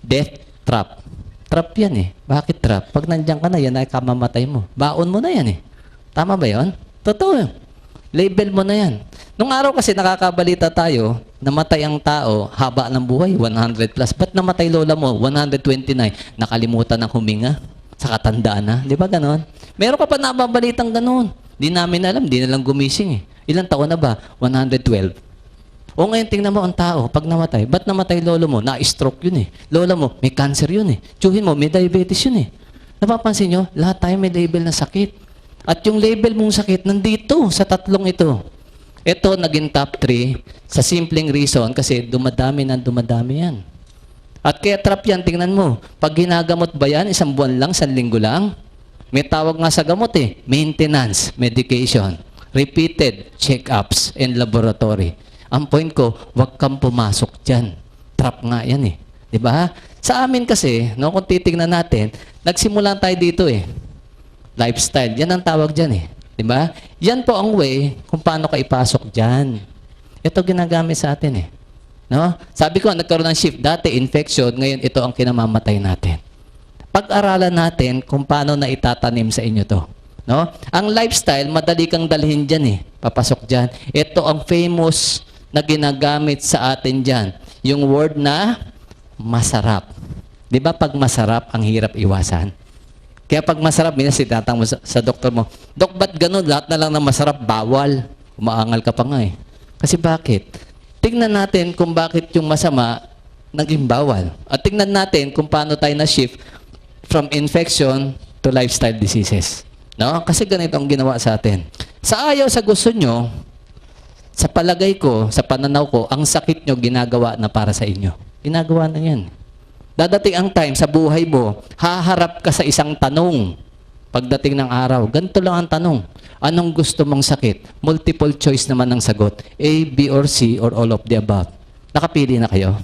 death trap. Trap yan eh. Bakit trap? Pag nandyan ka na, yan ay kamamatay mo. Baon mo na yan eh. Tama ba yon? Totoo yun. Label mo na yan. Nung araw kasi nakakabalita tayo, namatay ang tao, haba ng buhay, 100 plus. Ba't namatay lola mo, 129? Nakalimutan ng huminga, sa katandaan na. Di ba ganon? Meron ka pa nababalitang ganon. Di namin alam, di na lang gumising eh. Ilang taon na ba? 112. O ngayon tingnan mo ang tao, pag namatay, ba't namatay lolo mo? Na-stroke yun eh. Lola mo, may cancer yun eh. Tiyuhin mo, may diabetes yun eh. Napapansin nyo, lahat tayo may label na sakit. At yung label mong sakit, nandito sa tatlong ito. Ito naging top 3 sa simpleng reason kasi dumadami yan. At kaya trap yan, tingnan mo. Pag ginagamot ba yan, 1 buwan lang, 1 linggo lang? May tawag nga sa gamot eh, maintenance, medication, repeated check-ups, and laboratory. Ang point ko, huwag kang pumasok dyan. Trap nga yan eh. Diba? Sa amin kasi, no, kung titignan natin, nagsimulan tayo dito eh. Lifestyle, yan ang tawag dyan eh. Diba? Yan po ang way kung paano ka ipasok dyan. Ito ginagamit sa atin eh. No? Sabi ko, nagkaroon ng shift. Dati, infection. Ngayon, ito ang kinamamatay natin. Pag-aralan natin kung paano na itatanim sa inyo to. No? Ang lifestyle, madali kang dalhin dyan eh. Papasok dyan. Ito ang famous na ginagamit sa atin dyan. Yung word na masarap. Di ba pag masarap, ang hirap iwasan? Kaya pag masarap, minsan sinatang mo sa doktor mo, Dok, ba't ganun? Lahat na lang ng masarap, bawal. Umaangal ka pa nga eh. Kasi bakit? Tingnan natin kung bakit yung masama naging bawal. At tingnan natin kung paano tayo na-shift from infection to lifestyle diseases. No? Kasi ganito ang ginawa sa atin. Sa ayaw, sa gusto nyo, sa palagay ko, sa pananaw ko, ang sakit nyo ginagawa na para sa inyo. Ginagawa na yan. Dadating ang time sa buhay mo, haharap ka sa isang tanong. Pagdating ng araw, ganito lang ang tanong. Anong gusto mong sakit? Multiple choice naman ang sagot. A, B, or C, or all of the above. Nakapili na kayo?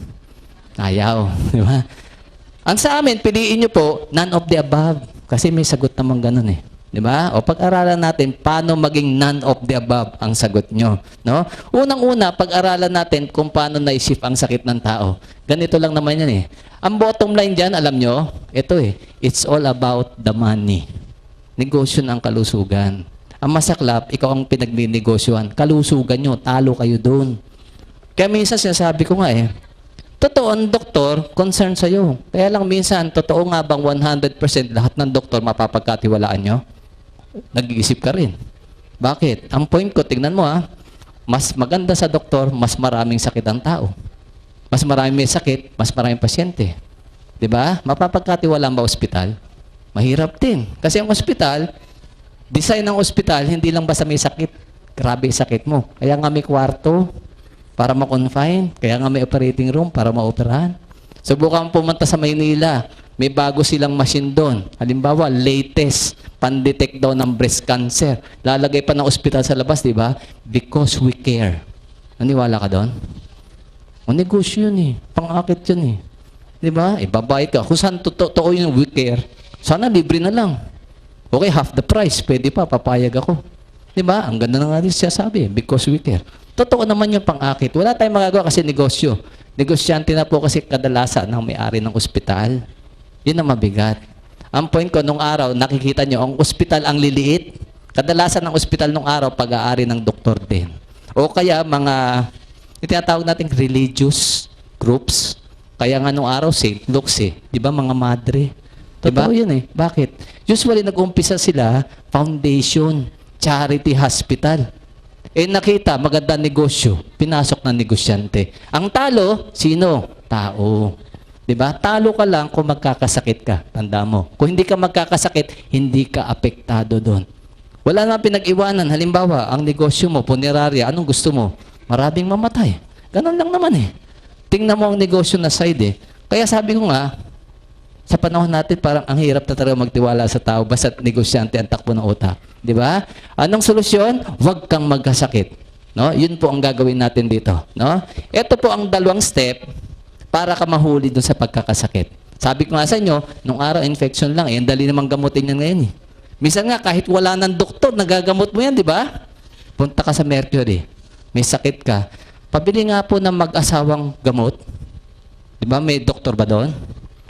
Ayaw. Di ba? Ang sa amin, piliin nyo po, none of the above. Kasi may sagot naman ganun eh. Di ba? O pag-aralan natin, paano maging none of the above ang sagot nyo. No? Unang-una, pag-aralan natin kung paano na-shift ang sakit ng tao. Ganito lang naman yan eh. Ang bottom line dyan, alam nyo, ito eh, it's all about the money. Negosyo ng kalusugan. Ang masaklap, ikaw ang pinagninegosyohan. Kalusugan nyo, talo kayo doon. Kaya minsan sinasabi ko nga eh, totoo ang doktor, concern sa'yo. Kaya lang minsan, totoo nga bang 100% lahat ng doktor mapapagkatiwalaan nyo? Nag-iisip ka rin. Bakit? Ang point ko, tingnan mo mas maganda sa doktor, mas maraming sakit ang tao. Mas maraming may sakit, mas maraming pasyente. Diba? Mapapagkatiwalaan ba ospital? Mahirap din. Kasi ang ospital, design ng ospital, hindi lang basta may sakit. Grabe sakit mo. Kaya nga may kwarto para ma-confine. Kaya nga may operating room para ma-operahan. Subukan pumunta sa Maynila. May bago silang machine doon. Halimbawa, latest, pan-detect daw ng breast cancer. Lalagay pa ng ospital sa labas, di ba? Because we care. Naniwala ka doon? O negosyo yun eh. Pang-akit yun eh. Di ba? Ibabayad ka. Kung saan totoo yung we care, sana libre na lang. Okay, half the price. Pwede pa, papayag ako. Di ba? Ang ganda na nga din siya sabi, because we care. Totoo naman yung pang-akit. Wala tayong magagawa kasi negosyo. Negosyante na po kasi kadalasan ng may-ari ng ospital. Yun ang mabigat. Ang point ko, nung araw, nakikita nyo, ang ospital ang liliit. Kadalasan ng ospital nung araw, pag-aari ng doktor din. O kaya mga, tinatawag natin religious groups. Kaya nga nung araw, St. Luke's Di ba mga madre? Totoo yun Bakit? Usually nag-umpisa sila, foundation, charity hospital. Nakita, magandang negosyo, pinasok ng negosyante. Ang talo, sino? Tao. Diba? Talo ka lang kung magkakasakit ka. Tanda mo. Kung hindi ka magkakasakit, hindi ka apektado doon. Wala na pinag-iwanan. Halimbawa, ang negosyo mo, punerarya, anong gusto mo? Maraming mamatay. Ganon lang naman Tingnan mo ang negosyo na side Kaya sabi ko nga, sa panahon natin, parang ang hirap na talaga magtiwala sa tao basta't negosyante ang takbo ng utak. Di ba? Anong solusyon? Huwag kang magkasakit. No? Yun po ang gagawin natin dito. No? Ito po ang dalawang step para ka mahuli dun sa pagkakasakit. Sabi ko nga sa inyo, nung araw, infection lang. Ang dali namang gamutin yan ngayon Minsan nga, kahit wala ng doktor, nagagamot mo yan, di ba? Punta ka sa Mercury. May sakit ka. Pabili nga po ng mag-asawang gamot. Di ba? May doktor ba doon?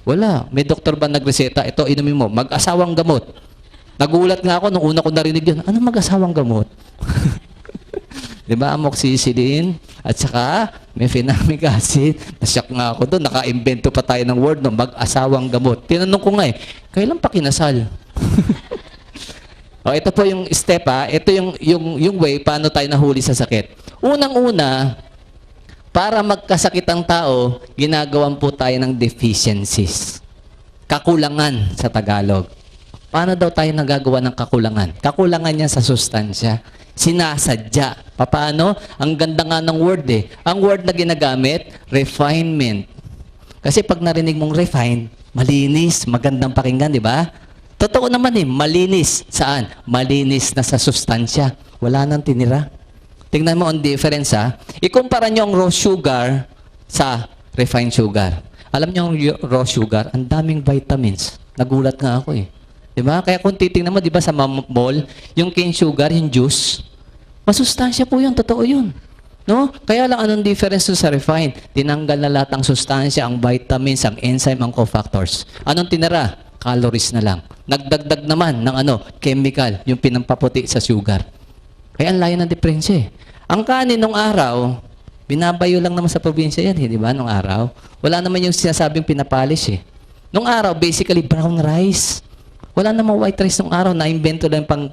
Wala. May doktor ba nagreseta? Ito, inumin mo. Mag-asawang gamot. Nagulat nga ako nung una ko narinig yun. Ano mag-asawang gamot? Di ba? Amoxicillin. At saka, mefenamic acid. Nasyak nga ako doon. Naka-invento pa tayo ng word no, mag-asawang gamot. Tinanong ko nga kailan pa kinasal? Ito po yung step Ito yung way paano tayo nahuli sa sakit. Unang-una, para magkasakit ang tao, ginagawan po tayo ng deficiencies. Kakulangan sa Tagalog. Paano daw tayo nagagawa ng kakulangan? Kakulangan niya sa sustansya. Sinasadya. Paano? Ang ganda nga ng word Ang word na ginagamit, refinement. Kasi pag narinig mong refine, malinis, magandang pakinggan, di ba? Totoo naman malinis. Saan? Malinis na sa sustansya. Wala nang tinira. Tingnan mo ang difference Ikumpara nyo ang raw sugar sa refined sugar. Alam nyo ang raw sugar, ang daming vitamins. Nagulat nga ako Diba? Kaya kung titingnan mo, diba sa mall, yung cane sugar, yung juice, masustansya po yun, totoo yun. No? Kaya lang anong difference sa refined? Tinanggal na lahat ang sustansya, ang vitamins, ang enzyme, ang cofactors. Anong tinira? Calories na lang. Nagdagdag naman ng chemical, yung pinampaputi sa sugar. Kaya ang layo ng diferensya Ang kanin nung araw, binabayo lang naman sa probinsya yan di ba? Nung araw. Wala naman yung sinasabing pinapalis Nung araw, basically brown rice. Wala namang white rice nung araw, na-invento lang pang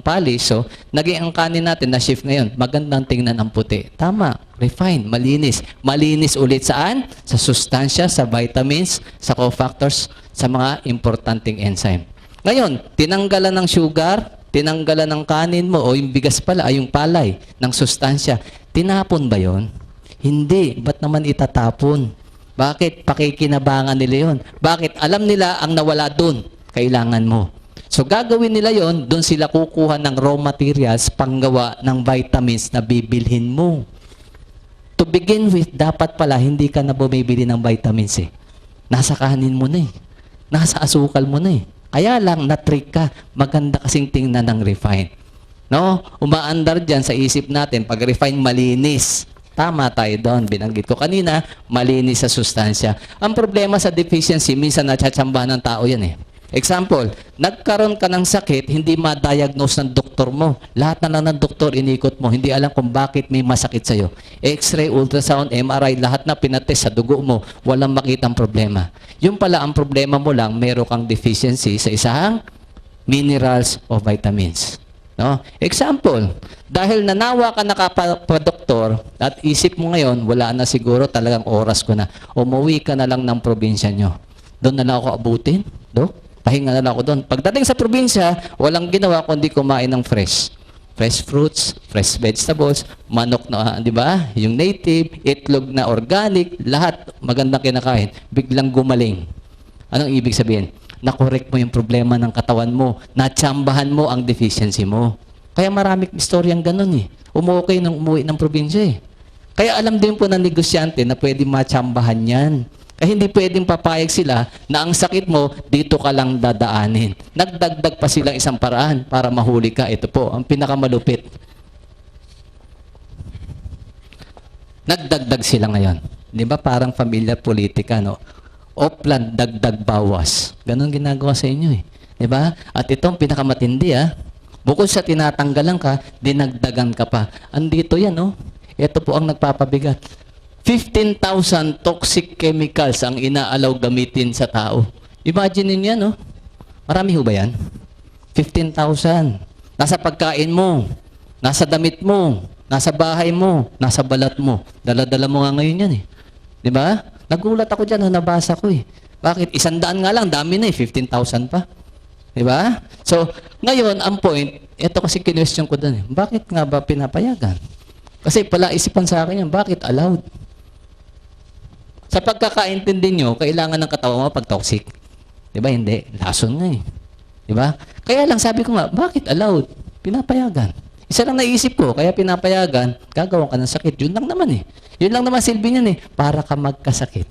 palis. So, naging ang kanin natin na shift ngayon, magandang tingnan ang puti. Tama, refine, malinis. Malinis ulit saan? Sa sustansya, sa vitamins, sa cofactors, sa mga importanteng enzyme. Ngayon, tinanggalan ng sugar, tinanggalan ng kanin mo, o yung bigas pala, ay yung palay ng sustansya. Tinapon ba yon? Hindi. Ba't naman itatapon? Bakit? Pakikinabangan nila yon. Bakit? Alam nila ang nawala dun. Kailangan mo. So, gagawin nila yon, doon sila kukuha ng raw materials panggawa ng vitamins na bibilhin mo. To begin with, dapat pala hindi ka na bumibili ng vitamins Nasa kanin mo na Nasa asukal mo na Kaya lang, na-trick ka. Maganda kasing tingnan ng refine. No? Umaandar dyan sa isip natin, pag refine, malinis. Tama tayo doon. Binanggit ko kanina, malinis sa sustansya. Ang problema sa deficiency, minsan natsatsambahan ng tao yan Example, nagkaroon ka ng sakit, hindi ma-diagnose ng doktor mo. Lahat na lang ng doktor inikot mo, hindi alam kung bakit may masakit sa'yo. X-ray, ultrasound, MRI, lahat na pinatest sa dugo mo, walang makitang problema. Yung pala ang problema mo lang, meron kang deficiency sa isang minerals o vitamins. No? Example, dahil nanawa ka na doktor at isip mo ngayon, wala na siguro talagang oras ko na. Umuwi ka na lang ng probinsya nyo. Doon na lang ako abutin, Dok? Pahinga na lang ako doon. Pagdating sa probinsya, walang ginawa kundi kumain ng fresh. Fresh fruits, fresh vegetables, manok na, di ba? Yung native, itlog na organic, lahat magandang kinakain. Biglang gumaling. Anong ibig sabihin? Na-correct mo yung problema ng katawan mo. Natsambahan mo ang deficiency mo. Kaya maraming istoryang ganun Umuokay nung umuwi ng probinsya Kaya alam din po ng negosyante na pwede matsambahan yan. Kaya hindi pwedeng papayag sila na ang sakit mo, dito ka lang dadaanin. Nagdagdag pa silang isang paraan para mahuli ka. Ito po, ang pinakamalupit. Nagdagdag sila ngayon. Di ba parang familiar politika, no? Oplan, dagdag, bawas. Ganon ginagawa sa inyo Di ba? At itong pinakamatindi bukod sa tinatanggalan ka, dinagdagan ka pa. Andito yan, no? Ito po ang nagpapabigat. 15,000 toxic chemicals ang inaalaw gamitin sa tao. Imagine niyo yan, no? Marami ho ba yan? 15,000. Nasa pagkain mo, nasa damit mo, nasa bahay mo, nasa balat mo. Dala-dala mo nga ngayon yan eh. Di ba? Nagulat ako dyan, nabasa ko eh. Bakit? 100 nga lang, dami na eh, 15,000 pa. Di ba? So, ngayon, ang point, ito kasi kinwestiyon ko doon eh. Bakit nga ba pinapayagan? Kasi pala isipan sa akin yan, bakit allowed? Sa pagkakaintindi nyo, kailangan ng katawan mo pag toxic. Di ba? Hindi. Lason nga eh. Di ba? Kaya lang sabi ko nga, bakit allowed? Pinapayagan. Isa lang naisip ko, kaya pinapayagan, gagawa ka ng sakit. Yun lang naman eh. Yun lang naman silbi niyan eh, para ka magkasakit.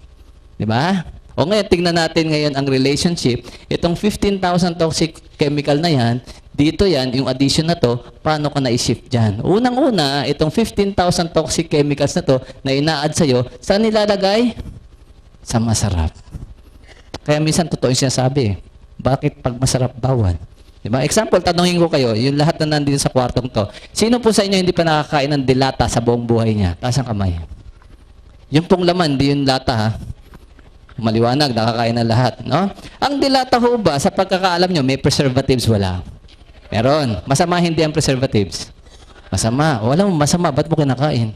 Di ba? O ngayon, tingnan natin ngayon ang relationship. Itong 15,000 toxic chemical na yan, dito yan, yung addition na to, paano ka na-shift dyan? Unang-una, itong 15,000 toxic chemicals na to, na ina-add sa'yo, saan nilalagay? Sa masarap. Kaya minsan, totoo yung sinasabi eh. Bakit pag masarap bawal? Diba? Example, tanongin ko kayo, yung lahat na nandito sa kwartong to, sino po sa inyo hindi pa nakakain ng dilata sa buong buhay niya? Taas ang kamay. Yung pong laman, di yung lata ha. Maliwanag, nakakain na lahat. No? Ang dilata ho ba, sa pagkakaalam nyo, may preservatives wala? Meron. Masama hindi ang preservatives? Masama. Wala mo masama, ba't mo kinakain?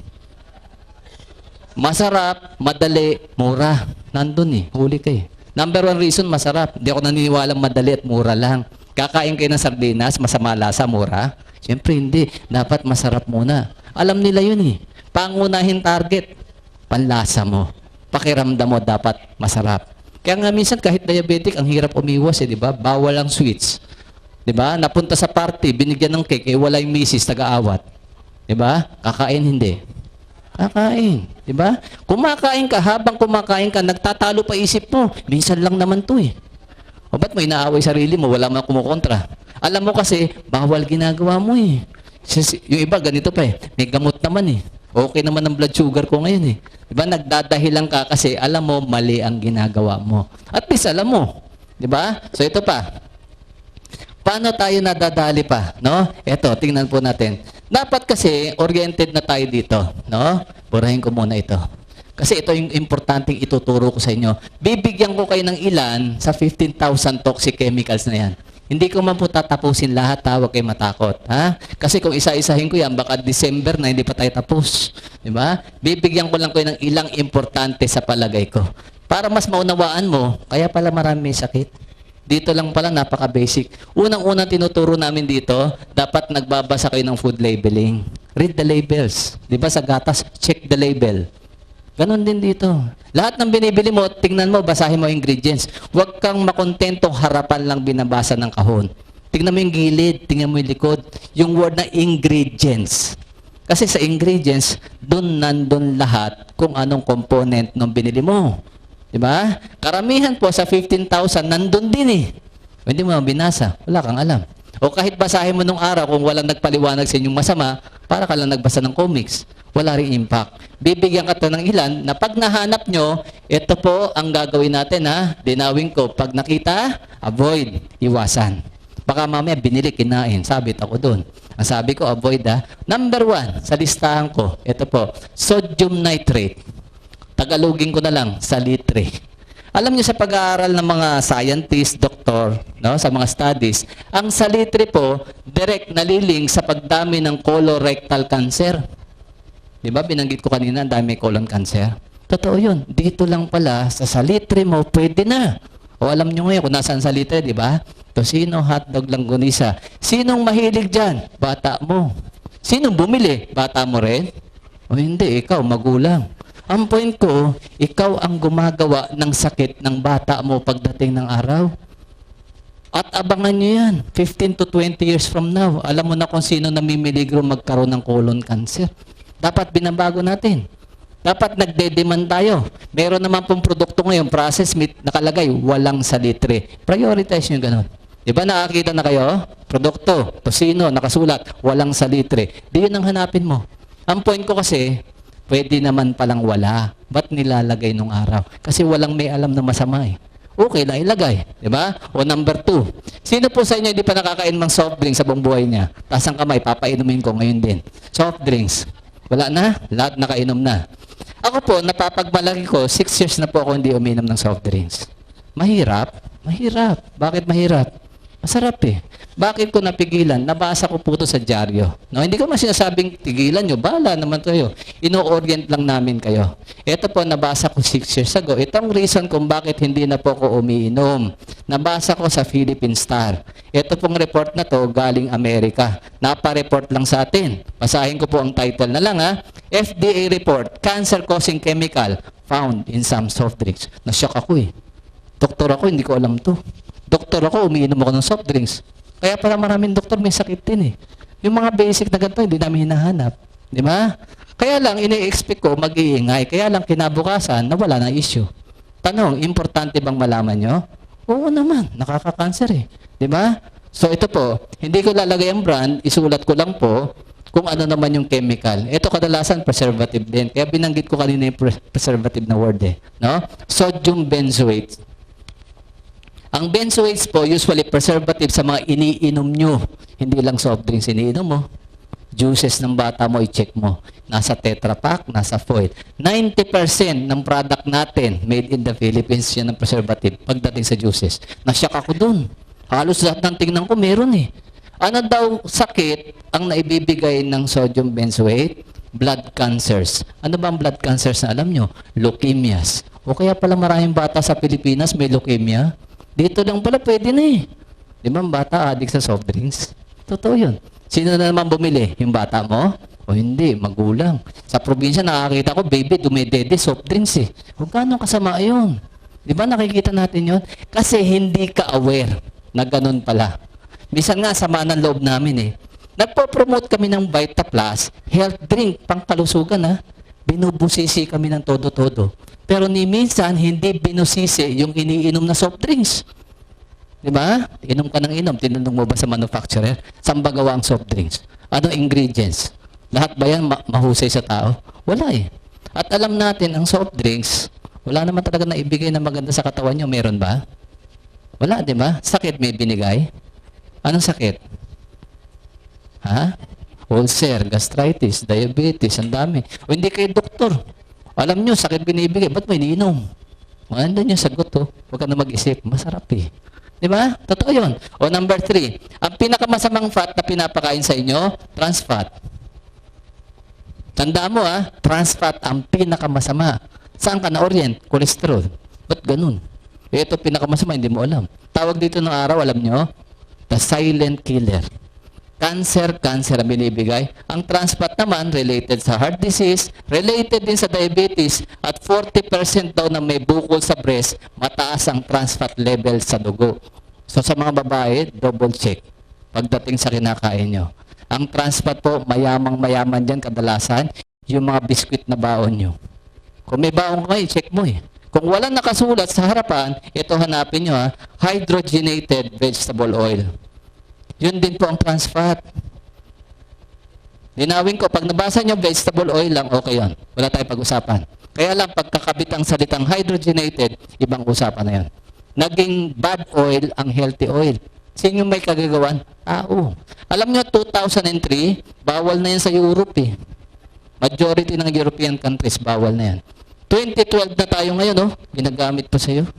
Masarap, madali, mura. Nandun eh, huli kayo. Number 1 reason, masarap. Hindi ako naniniwalang madali at mura lang. Kakain kayo ng sardinas, masama lasa, mura? Siyempre hindi. Dapat masarap muna. Alam nila yun eh. Pangunahin target, panlasa mo. Pakiramdam mo dapat masarap. Kaya nga minsan kahit diabetic, ang hirap umiwas eh, di ba? Bawal ang sweets. Di ba? Napunta sa party, binigyan ng cake, eh wala yung misis, taga-awat. Di ba? Kakain hindi. Kakain. Di ba? Kumakain ka, habang kumakain ka, nagtatalo pa isip mo. Minsan lang naman to eh. O ba't mo inaaway sarili mo? Wala man kumukontra. Alam mo kasi, bawal ginagawa mo eh. Yung iba, ganito pa eh. May gamot naman eh. Okay naman ang blood sugar ko ngayon eh. Diba? Nagdadahilan ka kasi alam mo mali ang ginagawa mo. At least alam mo. Diba? So ito pa. Paano tayo nadadali pa? No? Ito, tingnan po natin. Dapat kasi oriented na tayo dito. No? Burahin ko muna ito. Kasi ito yung importanteng ituturo ko sa inyo. Bibigyan ko kayo ng ilan sa 15,000 toxic chemicals na yan. Hindi ko man po tatapusin lahat, huwag kayo matakot. Ha? Kasi kung isa-isahin ko yan, baka December na hindi pa tayo tapos. Diba? Bibigyan ko lang kayo ng ilang importante sa palagay ko. Para mas maunawaan mo, kaya pala marami sakit. Dito lang pala, napaka-basic. Unang-unang tinuturo namin dito, dapat nagbabasa kayo ng food labeling. Read the labels. Diba sa gatas, check the label. Ganon din dito. Lahat ng binibili mo, tingnan mo, basahin mo ingredients. Huwag kang makontentong harapan lang binabasa ng kahon. Tingnan mo yung gilid, tingnan mo yung likod. Yung word na ingredients. Kasi sa ingredients, nandun lahat kung anong component ng binili mo. Diba? Karamihan po sa 15,000, nandun din eh. Hindi mo binasa, wala kang alam. O kahit basahin mo nung araw kung walang nagpaliwanag sa inyong masama, para ka lang nagbasa ng comics. Wala rin impact. Bibigyan ka to ng ilan na pag nahanap nyo, ito po ang gagawin natin ha. Dinawin ko. Pag nakita, avoid, iwasan. Baka mamaya binili, kinain. Sabit ako doon. Ang sabi ko, avoid ha. Number 1, sa listahan ko, ito po, sodium nitrate. Tagalogin ko na lang, salitre. Alam niyo sa pag-aaral ng mga scientist, doktor, no, sa mga studies, ang salitre po, direct naliling sa pagdami ng colorectal cancer. Di ba? Binanggit ko kanina, ang dami colon cancer. Totoo yun. Dito lang pala, sa salitre mo, pwede na. O alam nyo ngayon kung nasaan salitre, di ba? Tosino, hotdog, langgonisa. Sinong mahilig dyan? Bata mo. Sinong bumili? Bata mo rin? O hindi, ikaw, magulang. Ang point ko, ikaw ang gumagawa ng sakit ng bata mo pagdating ng araw. At abangan nyo yan, 15 to 20 years from now, alam mo na kung sino namimiligro magkaroon ng colon cancer. Dapat binabago natin. Dapat nagde-demand tayo. Meron naman pong produkto ngayon, processed meat, nakalagay, walang salitre. Prioritize nyo ganun. Diba nakakita na kayo? Produkto, tosino, nakasulat, walang salitre. Di yun ang hanapin mo. Ang point ko kasi, pwede naman palang wala. Ba't nilalagay nung araw? Kasi walang may alam na masama eh. Okay lang ilagay. Diba? O number 2. Sino po sa inyo hindi pa nakakain ng soft drinks sa buong buhay niya? Taas ang kamay, papainumin ko ngayon din. Soft drinks. Wala na? Lahat nakainom na. Ako po, napapagmalaki ko, 6 years na po ako hindi uminom ng soft drinks. Mahirap? Mahirap. Bakit mahirap? Masarap eh. Bakit ko napigilan? Nabasa ko po ito sa dyaryo. No, hindi ko man sinasabing tigilan nyo. Bahala naman kayo. Ino-orient lang namin kayo. Ito po, nabasa ko 6 years ago. Ito ang reason kung bakit hindi na po ako umiinom. Nabasa ko sa Philippine Star. Ito pong report na to galing Amerika. Napa-report lang sa atin. Basahin ko po ang title na lang ha. FDA report, cancer-causing chemical found in some soft drinks. Nashock ako eh. Doktor ako, hindi ko alam to. Doktor ako, umiinom ako ng soft drinks. Kaya para maraming doktor may sakit din eh. Yung mga basic na ganito, hindi namin hinahanap. Di ba? Kaya lang, ini-expect ko, mag-iingay. Kaya lang, kinabukasan, nawala na issue. Tanong, importante bang malaman nyo? Oo naman, nakaka-cancer eh. Di ba? So ito po, hindi ko lalagay ang brand, isulat ko lang po kung ano naman yung chemical. Ito kadalasan, preservative din. Kaya binanggit ko kanina yung preservative na word eh. No? Sodium benzoate. Ang benzoates po, usually preservative sa mga iniinom nyo. Hindi lang soft drinks iniinom mo. Juices ng bata mo, i-check mo. Nasa Tetra Pak, nasa foil. 90% ng product natin, made in the Philippines, yan ang preservative pagdating sa juices. Nasyak ako dun. Halos lahat ng tingnan ko, meron eh. Ano daw sakit ang naibibigay ng sodium benzoate? Blood cancers. Ano ba ang blood cancers na alam nyo? Leukemias. O kaya pala maraming bata sa Pilipinas may leukemia. Dito lang pala pwede na eh. Di ba ang bata addict sa soft drinks? Totoo yun. Sino na naman bumili? Yung bata mo? O hindi, magulang. Sa probinsya nakakita ko, baby, dumedede, soft drinks eh. Kung gaano kasama yun. Di ba nakikita natin yun? Kasi hindi ka aware na ganun pala. Minsan nga, sama ng loob namin eh. Nagpo-promote kami ng Vita Plus, health drink, pangkalusugan ha. Binubusisi kami ng todo-todo. Pero ni minsan, hindi binusisi yung iniinom na soft drinks. Di ba? Inom ka ng inom. Tinanong mo ba sa manufacturer? Saan ba gawa ang soft drinks? Anong ingredients? Lahat ba yan mahusay sa tao? Wala eh. At alam natin, ang soft drinks, wala naman talaga na ibigay na maganda sa katawan nyo. Meron ba? Wala, di ba? Sakit may binigay? Anong sakit? Ha? Ulcer, gastritis, diabetes, ang dami. O hindi kayo doktor. Alam nyo, sakit binibigay. Ba't mo iniinom? Maganda yung sagot, oh. Huwag ka na mag-isip. Masarap eh. Di ba? Totoo yun. O number 3, ang pinakamasamang fat na pinapakain sa inyo, trans fat. Tandaan mo trans fat ang pinakamasama. Saan ka na-orient? Cholesterol. Ba't ganun? Ito pinakamasama, hindi mo alam. Tawag dito ng araw, alam nyo? The silent killer. Cancer ang binibigay. Ang trans fat naman, related sa heart disease, related din sa diabetes, at 40% daw na may bukol sa breast, mataas ang trans fat level sa dugo. So sa mga babae, double check pagdating sa kinakain nyo. Ang trans fat po, mayamang-mayaman dyan kadalasan, yung mga biskwit na baon nyo. Kung may baon kayo, check mo eh. Kung walang nakasulat sa harapan, ito hanapin nyo hydrogenated vegetable oil. Yun din po ang trans fat. Linawin ko, pag nabasa nyo vegetable oil lang, okay yan. Wala tayong pag-usapan. Kaya lang, pagkakabit ang salitang hydrogenated, ibang usapan na yan. Naging bad oil ang healthy oil. Sino may kagagawan? Tao. Alam nyo, 2003, bawal na yan sa Europe eh. Majority ng European countries, bawal na yan. 2012 na tayo ngayon, ginagamit pa sa'yo.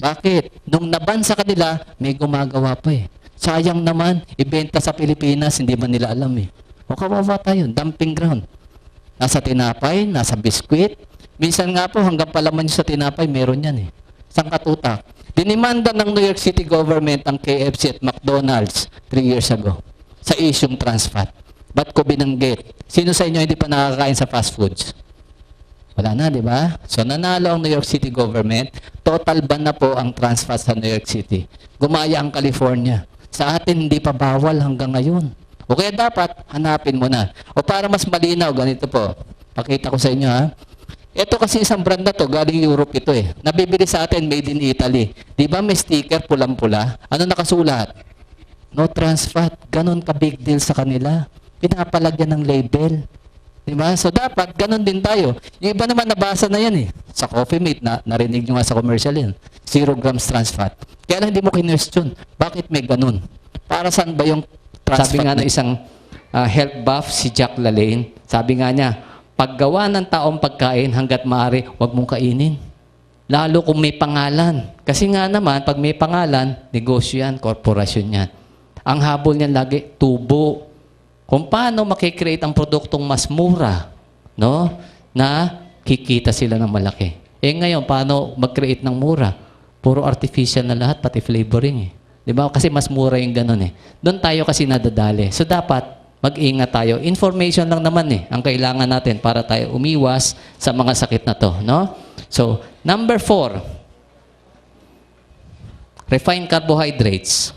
Bakit? Nung naban sa kanila, may gumagawa pa eh. Sayang naman, ibenta sa Pilipinas, hindi man nila alam eh. O kawawa tayo, dumping ground. Nasa tinapay, nasa biskwit. Minsan nga po, hanggang palaman nyo sa tinapay, meron yan eh. Sang katutak. Dinimanda ng New York City government ang KFC at McDonald's 3 years ago sa isyung trans fat. Ba't ko binanggit? Sino sa inyo hindi pa nakakain sa fast foods? Wala na, di ba? So, nanalo ang New York City government. Total ban na po ang trans fat sa New York City. Gumaya ang California. Sa atin, hindi pa bawal hanggang ngayon. O kaya dapat, hanapin mo na. O para mas malinaw, ganito po. Pakita ko sa inyo, Ito kasi isang brand na to, galing Europe ito eh. Nabibili sa atin, made in Italy. Di ba may sticker, pulang-pula? Ano nakasulat? No trans fat. Ganon ka big deal sa kanila. Pinapalagyan ng label. Di ba? So dapat, ganon din tayo. Yung iba naman nabasa na yan eh. Sa Coffee Mate, narinig nyo nga sa commercial yan. 0 grams trans fat. Kaya lang hindi mo kinwestiyon. Bakit may ganun? Para saan ba yung trans Sabi fat? nga ng isang health buff, si Jack LaLanne, sabi nga niya, paggawa ng taong pagkain hanggat maaari, huwag mong kainin. Lalo kung may pangalan. Kasi nga naman, pag may pangalan, negosyo yan, korporasyon yan. Ang habol niyan lagi, tubo. Kung paano makikreate ang produktong mas mura, no? Na kikita sila ng malaki. Eh ngayon, paano mag-create ng mura? Puro artificial na lahat, pati flavoring eh. Di ba? Kasi mas mura yung ganun eh. Doon tayo kasi nadadali. So dapat, mag-ingat tayo. Information lang naman eh, ang kailangan natin para tayo umiwas sa mga sakit na to, no? So, number 4, refined carbohydrates.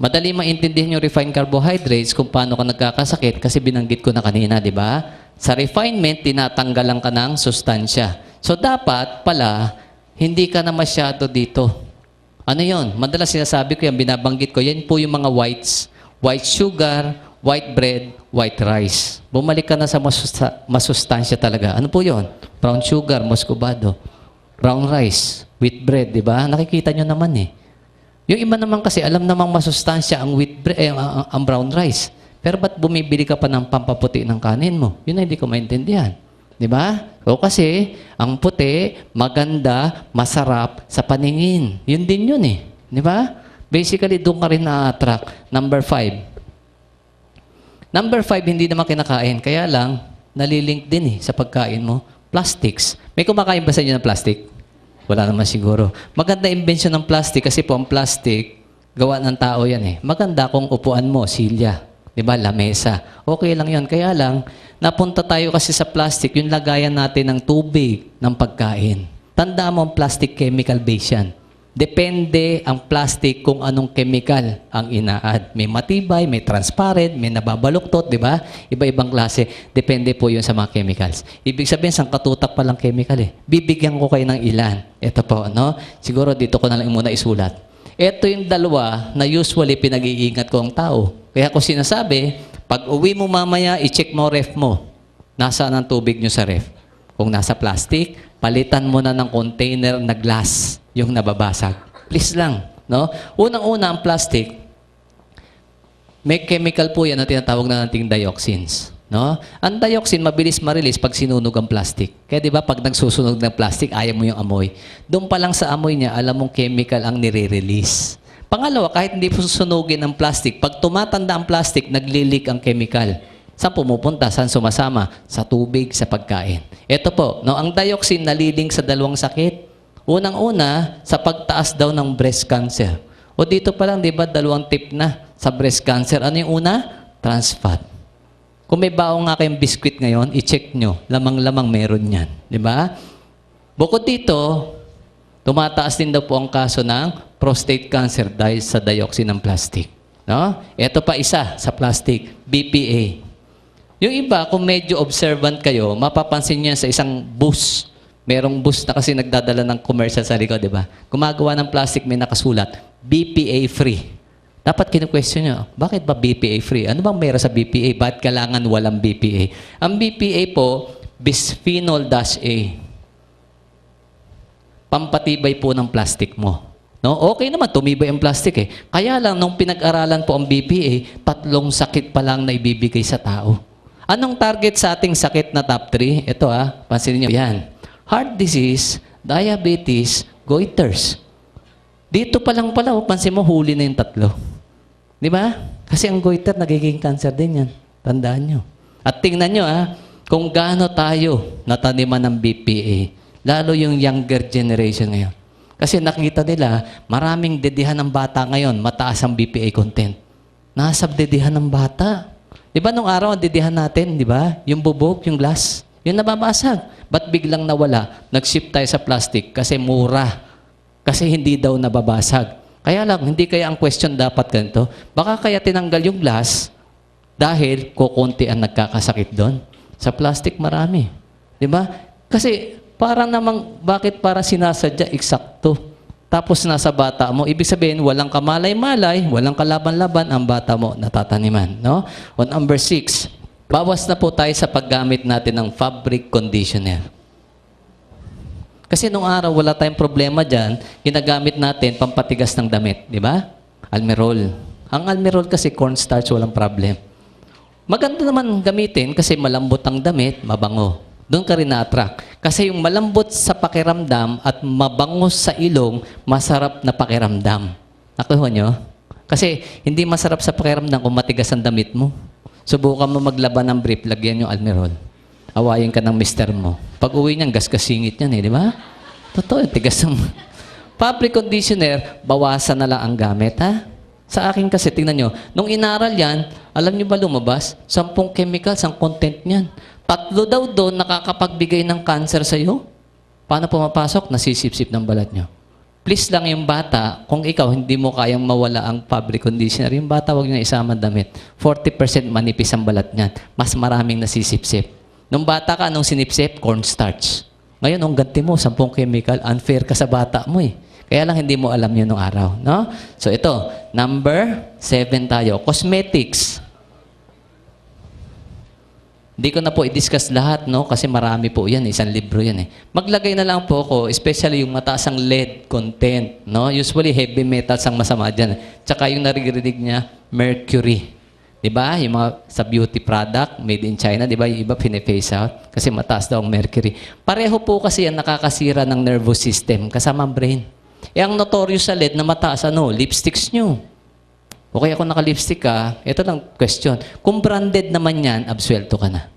Madali maintindihan yung refined carbohydrates kung paano ka nagkakasakit kasi binanggit ko na kanina, di ba? Sa refinement, tinatanggalan ka ng sustansya. So, dapat pala, hindi ka na masyado dito. Ano yon? Madalas sinasabi ko yan, binabanggit ko, yan po yung mga whites. White sugar, white bread, white rice. Bumalik ka na sa masustansya talaga. Ano po yon? Brown sugar, muscovado. Brown rice, wheat bread, di ba? Nakikita nyo naman eh. Yung iba naman kasi, alam namang masustansya ang wheat bread, ang brown rice. Pero ba't bumibili ka pa ng pampaputi ng kanin mo? Yun na hindi ko maintindihan. Di ba? O kasi, ang puti, maganda, masarap sa paningin. Yun din yun eh. Di ba? Basically, doon ka rin na-attract. Number 5. Number 5, hindi naman kinakain. Kaya lang, nalilink din eh sa pagkain mo. Plastics. May kumakain ba sa inyo ng plastic? Wala naman siguro. Maganda invention ng plastic kasi po ang plastic, gawa ng tao yan eh. Maganda kung upuan mo, silya. Diba? Lamesa. Okay lang yon. Kaya lang, napunta tayo kasi sa plastic, yung lagayan natin ng tubig, ng pagkain. Tandaan mo ang plastic chemical base yan. Depende ang plastic kung anong chemical ang ina-add. May matibay, may transparent, may nababaluktot, di ba? Iba-ibang klase. Depende po yun sa mga chemicals. Ibig sabihin, sangkatutak pa lang chemical eh. Bibigyan ko kayo ng ilan. Ito po, no? Siguro dito ko na lang muna isulat. Ito yung dalawa na usually pinag-iingat ko ang tao. Kaya ko sinasabi, pag uwi mo mamaya, i-check mo ref mo. Nasaan ang tubig nyo sa ref? Kung nasa plastic, palitan mo na ng container na glass yung nababasag. Please lang, no? Unang-una ang plastic, may chemical po yan na tinatawag na nating dioxins, no? Ang dioxin mabilis ma-release pag sinunog ang plastic. Kaya 'di ba pag nagsusunog ng plastic, ayaw mo yung amoy. Doon pa lang sa amoy niya, alam mong chemical ang nire-release. Pangalawa, kahit hindi po susunugin ang plastic, pag tumatanda ang plastic, nagli-leak ang chemical. Saan pumupunta? Saan sumasama? Sa tubig, sa pagkain. Ito po, no, ang dioxin nalilink sa dalawang sakit. Unang-una, sa pagtaas daw ng breast cancer. O dito pa lang, di ba, 2 tip na sa breast cancer. Ano yung una? Trans fat. Kung may baong nga kayong biskwit ngayon, i-check nyo. Lamang-lamang meron yan. Di ba? Bukod dito, tumataas din daw po ang kaso ng prostate cancer dahil sa dioxin ng plastic. No? Ito pa isa sa plastic, BPA. Yung iba, kung medyo observant kayo, mapapansin niyo sa isang bus. Merong bus na kasi nagdadala ng commercial sa likod, di ba? Gumagawa ng plastic, may nakasulat, BPA free. Dapat kinu-question nyo, bakit ba BPA free? Ano bang meron sa BPA? Bakit kailangan walang BPA? Ang BPA po, bisphenol-A. Pampatibay po ng plastic mo. No? Okay naman, tumibay ang plastic eh. Kaya lang, nung pinag-aralan po ang BPA, 3 sakit pa lang na ibibigay sa tao. Anong target sa ating sakit na top 3? Ito pansinin nyo. Yan. Heart disease, diabetes, goiters. Dito pa lang pala, pansin mo, huli na yung 3. Di ba? Kasi ang goiter, nagiging cancer din yan. Tandaan nyo. At tingnan nyo, kung gaano tayo nataniman ng BPA, lalo yung younger generation ngayon. Kasi nakita nila, maraming dedihan ng bata ngayon, mataas ang BPA content. Nasa dedihan ng bata. Di ba nung araw, ang dedihan natin, di ba? Yung bubog, yung glass, yung nababasag. Ba't biglang nawala? Nag-shift tayo sa plastic kasi mura. Kasi hindi daw nababasag. Kaya lang, hindi kaya ang question dapat ganito. Baka kaya tinanggal yung glass dahil kukunti ang nagkakasakit doon. Sa plastic marami. Di ba? Kasi parang namang, bakit para sinasadya eksakto? Tapos nasa bata mo, ibig sabihin, walang kamalay-malay, walang kalaban-laban, ang bata mo natataniman. No? On number 6, bawas na po tayo sa paggamit natin ng fabric conditioner. Kasi nung araw, wala tayong problema dyan, ginagamit natin pampatigas ng damit. Di ba? Almerol. Ang almerol kasi cornstarch, walang problem. Maganda naman gamitin kasi malambot ang damit, mabango. Doon ka rin na-attract. Kasi yung malambot sa pakiramdam at mabango sa ilong, masarap na pakiramdam. Nakuha nyo? Kasi hindi masarap sa pakiramdam kung matigas ang damit mo. Subukan mo maglaban ng brief, lagyan yung almerol. Awayin ka ng mister mo. Pag uwi niyan, gas-kasingit yan di ba? Totoo, tigas ng... Fabric conditioner, bawasan na lang ang gamit, ha? Sa akin kasi, tingnan nyo, nung inaral yan, alam nyo ba lumabas? 10 chemicals ang content niyan. 3 daw doon nakakapagbigay ng cancer sa'yo. Paano pumapasok? Nasisip-sip ng balat nyo. Please lang yung bata, kung ikaw hindi mo kayang mawala ang fabric conditioner, yung bata huwag nyo isama damit. 40% manipis ang balat niyan. Mas maraming nasisip-sip. Nung bata ka, anong sinipsip? Cornstarch. Ngayon, ang ganti mo, 10 chemical, unfair ka sa bata mo eh. Kaya lang hindi mo alam yun nung araw. No? So ito, number 7 tayo. Cosmetics. Hindi ko na po i-discuss lahat, no? Kasi marami po yan. Isang libro yan eh. Maglagay na lang po ako, especially yung mataas ang lead content. No? Usually, heavy metals ang masama dyan. Tsaka yung naririnig niya, mercury. Diba? Yung mga sa beauty product, made in China, diba? Yung iba pine-face out kasi mataas daw ang mercury. Pareho po kasi yan nakakasira ng nervous system kasama ang brain. Ang notorious sa lead na mataas, lipsticks nyo. O kaya kung naka-lipstick ka, ito lang question. Kung branded naman yan, absuelto ka na.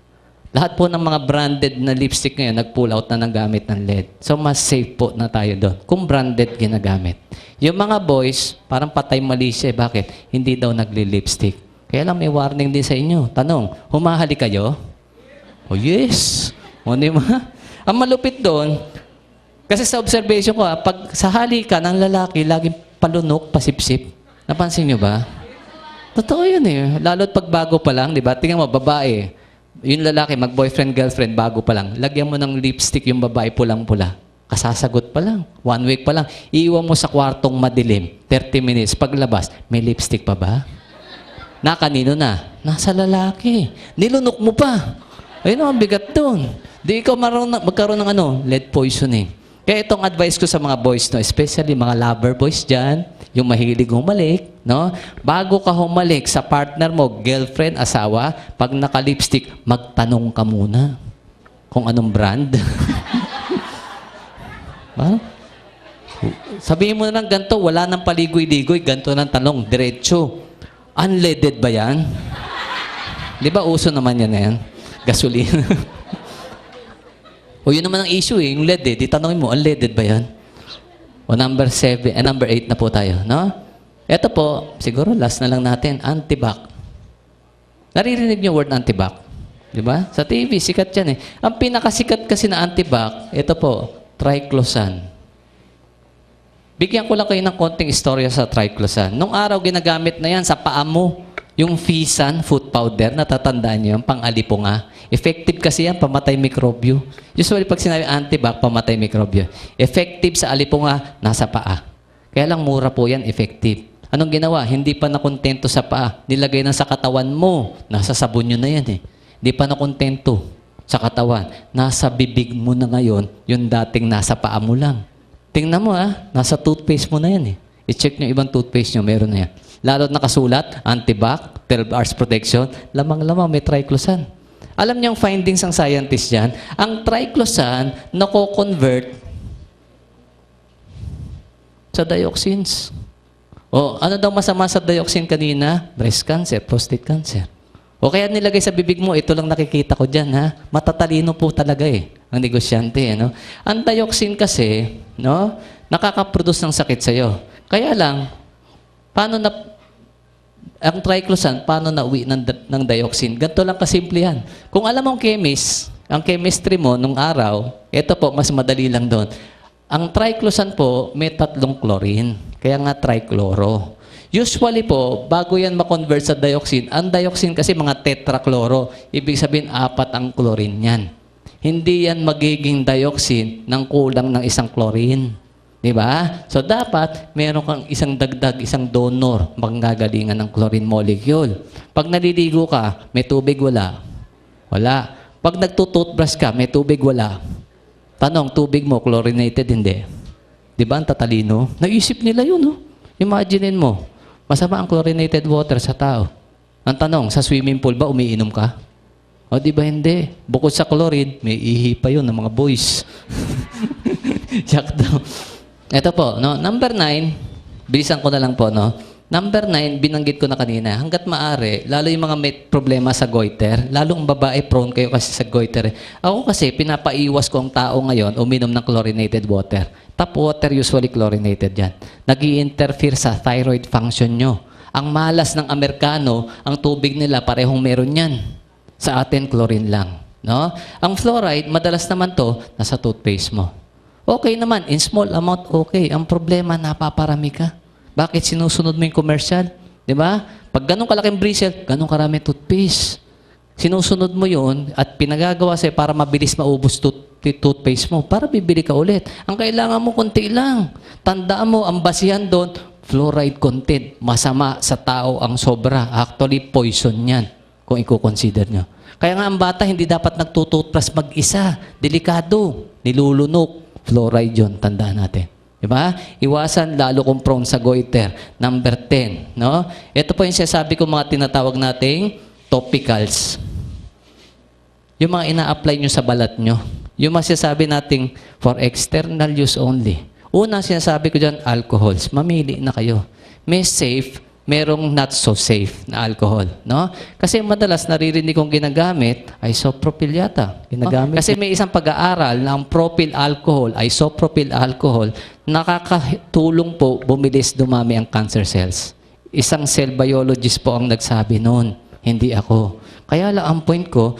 Lahat po ng mga branded na lipstick ngayon, nag-pull out na ng gamit ng lead. So, mas safe po na tayo doon. Kung branded ginagamit. Yung mga boys, parang patay mali siya. Bakit? Hindi daw nagli-lipstick. Kaya lang may warning din sa inyo. Tanong, humahali kayo? Oh yes. O di ba? Ang malupit doon, kasi sa observation ko, pag sa hali ka ng lalaki, laging palunok, pasipsip. Napansin nyo ba? Totoo yun eh. Lalo't pag bago pa lang, di ba? Tingnan mo, babae. Yung lalaki, mag-boyfriend, girlfriend, bago pa lang. Lagyan mo ng lipstick yung babae pulang-pula. Kasasagot pa lang. 1 week pa lang. Iiwan mo sa kwartong madilim. 30 minutes. Paglabas, may lipstick pa ba? Na kanino na? Nasa lalaki. Nilunok mo pa. Ayun ang bigat doon. Di ikaw magkaroon ng lead poisoning. Kaya itong advice ko sa mga boys, no, especially mga lover boys dyan, yung mahilig humalik, no? Bago ka humalik sa partner mo, girlfriend, asawa, pag naka-lipstick, magtanong ka muna kung anong brand. Sabihin mo na lang ganito, wala nang paligoy-ligoy, ganito ng tanong, diretso. Unleaded ba yan? Di ba uso naman yan na yan? Gasolina. O yun naman ang issue eh, yung lead eh. Di tanongin mo, unleaded ba yan? O number 8 na po tayo, no? Ito po, siguro last na lang natin, antibac. Naririnig niyo word antibac? Di ba? Sa TV, sikat yan eh. Ang pinakasikat kasi na antibac, ito po, triclosan. Bigyan ko lang kayo ng konting istorya sa triclosan. Nung araw, ginagamit na yan sa paa mo. Yung Fisan foot powder, natatandaan niyo, pang-alipunga. Effective kasi yan, pamatay mikrobyo. Usually, pag sinabi antibac, pamatay mikrobyo. Effective sa alipunga, nasa paa. Kaya lang mura po yan, effective. Anong ginawa? Hindi pa nakontento sa paa. Nilagay na sa katawan mo. Nasa sabon nyo na yan eh. Hindi pa nakontento sa katawan. Nasa bibig mo na ngayon, yung dating nasa paa mo lang. Tingnan mo nasa toothpaste mo na yan eh. I-check nyo ibang toothpaste nyo, meron na yan. Lalo't nakasulat, antibac, 12 hours protection, lamang-lamang may triclosan. Alam niyo ang findings ng scientist dyan? Ang triclosan, nako-convert sa dioxins. O, ano daw masama sa dioxin kanina? Breast cancer, prostate cancer. O kaya nilagay sa bibig mo, ito lang nakikita ko dyan, ha? Matatalino po talaga eh, ang negosyante, no? Ang dioxin kasi, no, nakaka-produce ng sakit sa'yo. Kaya lang, ang triclosan, paano nauwi ng dioxin? Ganito lang kasimple yan. Kung alam mong chemist, ang chemistry mo nung araw, ito po, mas madali lang doon. Ang triclosan po, may 3 chlorine. Kaya nga trichloro. Usually po, bago yan ma-convert sa dioxin, ang dioxin kasi mga tetrachloro. Ibig sabihin, 4 ang chlorine yan. Hindi yan magiging dioxin ng kulang ng 1 chlorine. Diba? So, dapat meron kang isang dagdag, isang donor manggagalingan ng chlorine molecule. Pag naliligo ka, may tubig, wala. Wala. Pag nagtutoothbrush ka, may tubig, wala. Tanong, tubig mo, chlorinated, hindi. Diba ang tatalino? Naisip nila yun, no? Imaginein mo, masama ang chlorinated water sa tao. Ang tanong, sa swimming pool ba umiinom ka? O di ba hindi? Bukod sa chlorine, may ihi pa yun ng mga boys. Yak daw. Ito po, no? Number 9, bilisan ko na lang po, no? Number 9, binanggit ko na kanina, hanggat maaari, lalo yung mga may problema sa goiter, lalo ang babae, prone kayo kasi sa goiter. Ako kasi, pinapaiwas ko ang tao ngayon, uminom ng chlorinated water. Tap water, usually chlorinated yan. Nag-i-interfere sa thyroid function nyo. Ang malas ng Amerikano, ang tubig nila, parehong meron yan. Sa atin, chlorine lang. No? Ang fluoride, madalas naman to, nasa toothpaste mo. Okay naman, in small amount, okay. Ang problema, napaparami ka. Bakit sinusunod mo yung commercial? Di ba? Pag ganun kalaking bristle, ganun karami toothpaste. Sinusunod mo yun at pinagagawa sa'yo para mabilis maubos toothpaste mo, para bibili ka ulit. Ang kailangan mo, konti lang. Tandaan mo, ang basihan doon, fluoride content. Masama sa tao ang sobra. Actually, poison yan kung i-consider nyo. Kaya nga ang bata hindi dapat nagtututbrush mag-isa. Delikado. Nilulunok. Fluoride yun. Tandaan natin. Diba? Iwasan lalo kung prone sa goiter. Number 10. No? Ito po yung sinasabi ko mga tinatawag nating topicals. Yung mga ina-apply nyo sa balat nyo. Yung masasabi nating for external use only. Unang sinasabi ko dyan, alcohols. Mamili na kayo. May safe, merong not so safe na alcohol. No? Kasi madalas naririnig kong ginagamit, isopropyl yata. Ginagamit. Kasi may isang pag-aaral na ang propyl alcohol, isopropyl alcohol, nakakatulong po bumilis dumami ang cancer cells. Isang cell biologist po ang nagsabi noon, hindi ako. Kaya lang ang point ko,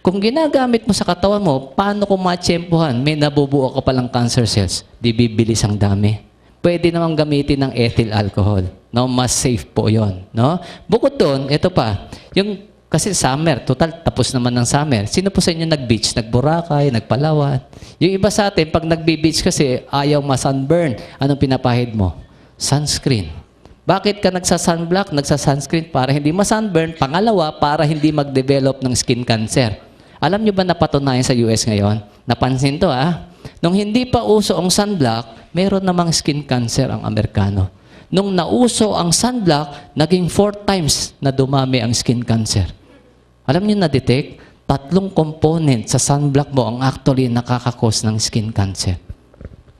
kung ginagamit mo sa katawan mo, paano kung matsyempohan, may nabubuo ka palang cancer cells, di bibilis ang dami. Pwede namang gamitin ng ethyl alcohol. No? Mas safe po yon. No? Bukod doon, ito pa, yung, kasi summer, total, tapos naman ng summer. Sino po sa inyo nag-beach? Nag-Boracay, nagpalawat? Yung iba sa atin, pag nagbe-beach kasi, ayaw ma-sunburn. Anong pinapahid mo? Sunscreen. Bakit ka nagsa-sunblock, nagsa-sunscreen? Para hindi ma-sunburn. Pangalawa, para hindi mag-develop ng skin cancer. Alam nyo ba napatunayan sa US ngayon? Napansin to Nung hindi pa uso ang sunblock, meron namang skin cancer ang Amerikano. Nung nauso ang sunblock, naging 4 times na dumami ang skin cancer. Alam nyo na-detect? 3 component sa sunblock mo ang actually nakakakos ng skin cancer.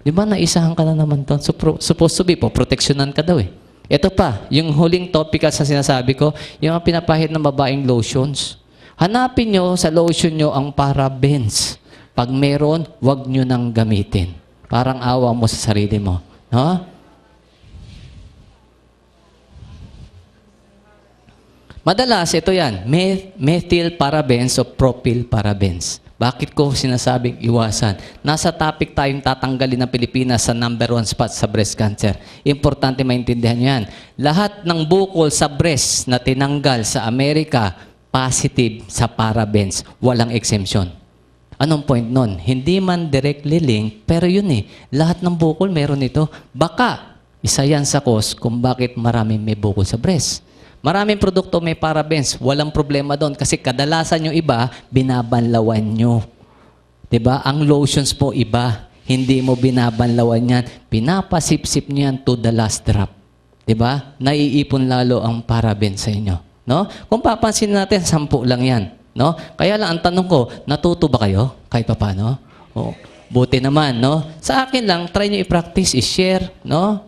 Di ba naisahan ka na naman to? Supposed to be po, proteksyonan ka daw Ito pa, yung huling topic sa sinasabi ko, yung pinapahid ng babaeng lotions. Hanapin nyo sa lotion nyo ang parabens. Pag meron, wag nyo nang gamitin. Parang awa mo sa sarili mo. No? Madalas, ito yan. Methyl parabens o propyl parabens. Bakit ko sinasabing iwasan? Nasa topic tayong tatanggalin ng Pilipinas sa number 1 spot sa breast cancer. Importante maintindihan nyo yan. Lahat ng bukol sa breast na tinanggal sa Amerika, positive sa parabens. Walang exemption. Anong point nun? Hindi man directly link, pero yun lahat ng bukol meron ito. Baka, isa yan sa cause kung bakit maraming may bukol sa breast. Maraming produkto may parabens. Walang problema doon kasi kadalasan yung iba, binabanlawan nyo. Diba? Ang lotions po iba. Hindi mo binabanlawan yan. Pinapasipsip nyo yan to the last drop. Diba? Naiipon lalo ang parabens sa inyo. No? Kung papansin natin, 10 lang yan. No? Kaya lang, ang tanong ko, natuto ba kayo? Kahit pa paano? Oh, buti naman, no? Sa akin lang, try nyo i-practice, i-share, no?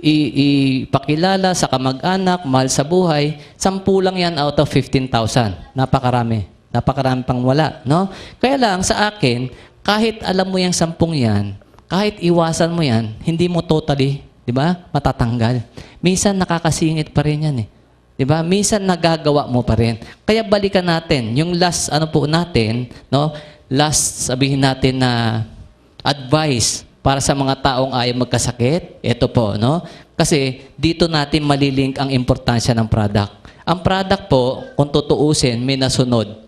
Ipakilala sa kamag-anak, mahal sa buhay. 10 lang yan out of 15,000. Napakarami. Napakarami pang wala, no? Kaya lang, sa akin, kahit alam mo yung 10 yan, kahit iwasan mo yan, hindi mo totally, di ba, matatanggal. Minsan nakakasingit pa rin yan Diba? Minsan nagagawa mo pa rin. Kaya balikan natin. Yung last, natin, no? Last, sabihin natin na advice para sa mga taong ayaw magkasakit. Ito po, no? Kasi dito natin malilink ang importansya ng product. Ang product po, kung tutuusin, may nasunod.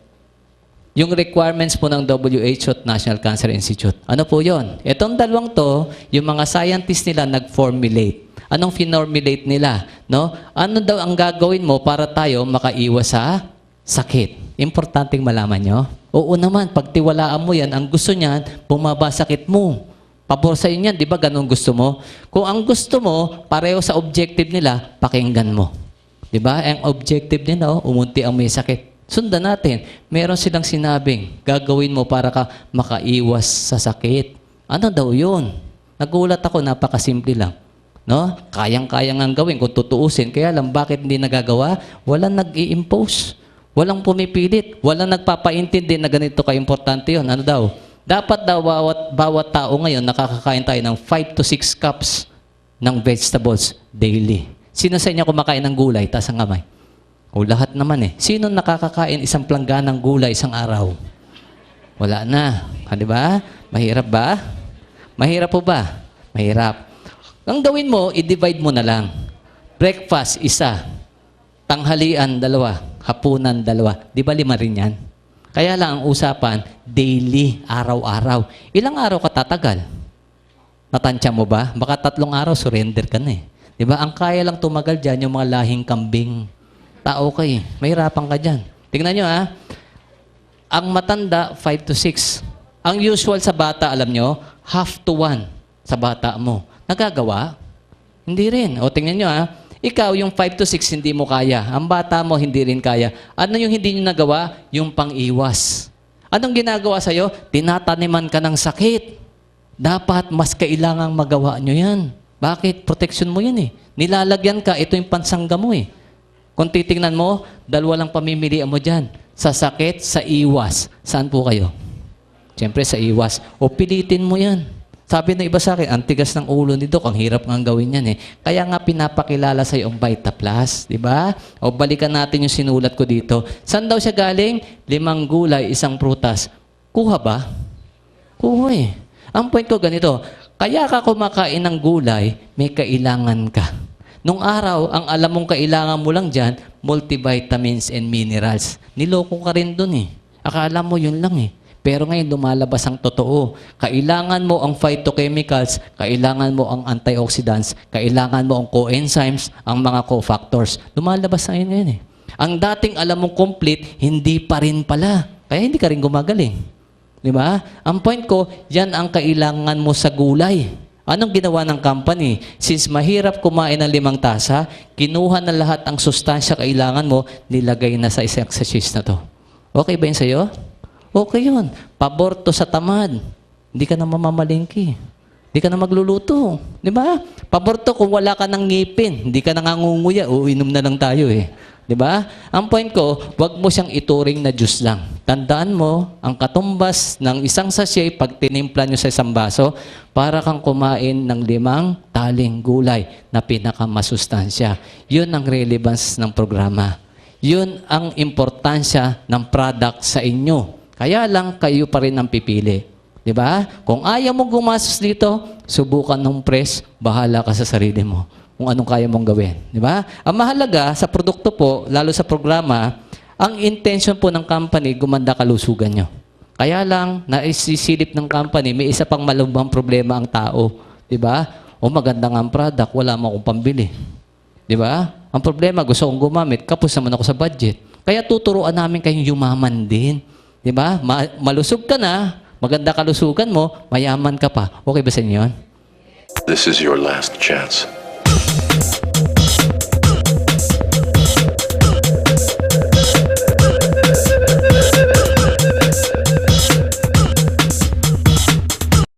Yung requirements po ng WHO at National Cancer Institute. Ano po yon? Itong dalawang to, yung mga scientists nila nag-formulate. Anong finormulate nila? No? Ano daw ang gagawin mo para tayo makaiwas sa sakit? Importanteng malaman nyo. Oo naman, pagtiwalaan mo yan, ang gusto niyan, bumaba sakit mo. Pabor sa inyo yan, di ba ganun gusto mo? Kung ang gusto mo, pareho sa objective nila, pakinggan mo. Di ba? Ang objective nila, umunti ang may sakit. Sundan natin. Meron silang sinabing, gagawin mo para ka makaiwas sa sakit. Ano daw yun? Nagulat ako, napakasimple lang. No? Kayang-kayang ang gawin kung tutuusin. Kaya lang, bakit hindi nagagawa? Walang nag-i-impose. Walang pumipilit. Walang nagpapaintindi na ganito ka-importante yun. Ano daw? Dapat daw bawat tao ngayon nakakakain tayo ng 5 to 6 cups ng vegetables daily. Sino sa inyo kumakain ng gulay? Taas ang kamay. O lahat naman eh. Sino nakakakain isang plangganang gulay isang araw? Wala na. Di ba? Mahirap ba? Mahirap po ba? Mahirap. Ang gawin mo, i-divide mo na lang. Breakfast, 1. Tanghalian, 2. Hapunan, 2. Di ba 5 rin yan? Kaya lang ang usapan, daily, araw-araw. Ilang araw ka tatagal? Natansya mo ba? Baka 3 araw, surrender ka na eh. Di ba? Ang kaya lang tumagal dyan, yung mga lahing kambing. Tao ka eh. Mahirapan ka dyan. Tingnan nyo ha. Ang matanda, 5 to 6. Ang usual sa bata, alam nyo, 1/2 sa bata mo. Nagagawa? Hindi rin. O tingnan nyo ha. Ikaw, yung 5 to 6, hindi mo kaya. Ang bata mo, hindi rin kaya. Ano yung hindi nyo nagawa? Yung pang-iwas. Anong ginagawa sa'yo? Tinataniman ka ng sakit. Dapat mas kailangang magawa nyo yan. Bakit? Protection mo yan eh. Nilalagyan ka, ito yung pansangga mo eh. Kung titingnan mo, 2 lang pamimilian mo dyan. Sa sakit, sa iwas. Saan po kayo? Siyempre sa iwas. O pilitin mo yan. Sabi ng iba sa akin, ang tigas ng ulo ni Doc, ang hirap nga gawin yan eh. Kaya nga pinapakilala sa iyo ang Vita Plus, di ba? O balikan natin yung sinulat ko dito. Saan daw siya galing? 5 gulay, 1 prutas. Kuha ba? Kuha eh. Ang point ko ganito, kaya ka kumakain ng gulay, may kailangan ka. Nung araw, ang alam mong kailangan mo lang dyan, multivitamins and minerals. Niloko ka rin dun eh. Akala mo yun lang eh. Pero ngayon, lumalabas ang totoo. Kailangan mo ang phytochemicals, kailangan mo ang antioxidants, kailangan mo ang coenzymes, ang mga cofactors. Lumalabas na yun eh. Ang dating alam mong complete, hindi pa rin pala. Kaya hindi ka rin gumagaling. Di ba? Ang point ko, yan ang kailangan mo sa gulay. Anong ginawa ng company? Since mahirap kumain ng 5 tasa, kinuha na lahat ang sustansya kailangan mo, nilagay na sa isang sachet na to. Okay ba yun sa'yo? Okay yun. Pabor to sa tamad. Hindi ka na mamamalingki. Hindi ka na magluluto. Di ba? Pabor to kung wala ka ng ngipin. Hindi ka na ngangunguya. Uinom na lang tayo eh. Di ba? Ang point ko, wag mo siyang ituring na juice lang. Tandaan mo, ang katumbas ng isang sachet, pag tinimpla nyo sa isang baso, para kang kumain ng 5 taling gulay na pinakamasustansya. Yun ang relevance ng programa. Yun ang importansya ng product sa inyo. Kaya lang kayo pa rin ang pipili. Di ba? Kung ayaw mo gumastos dito, subukan ng press, bahala ka sa sarili mo kung anong kaya mong gawin. Di ba? Ang mahalaga sa produkto po, lalo sa programa, ang intention po ng company, gumanda kalusugan nyo. Kaya lang, naisisilip ng company, may isa pang malubhang problema ang tao. Di ba? O maganda nga ang product, wala mo akong pambili. Di ba? Ang problema, gusto kong gumamit, kapos naman ako sa budget. Kaya tuturuan namin kayong yumaman din. Di ba? Malusog ka na, maganda kalusugan mo, mayaman ka pa. Okay ba sa inyo yun? This is your last chance.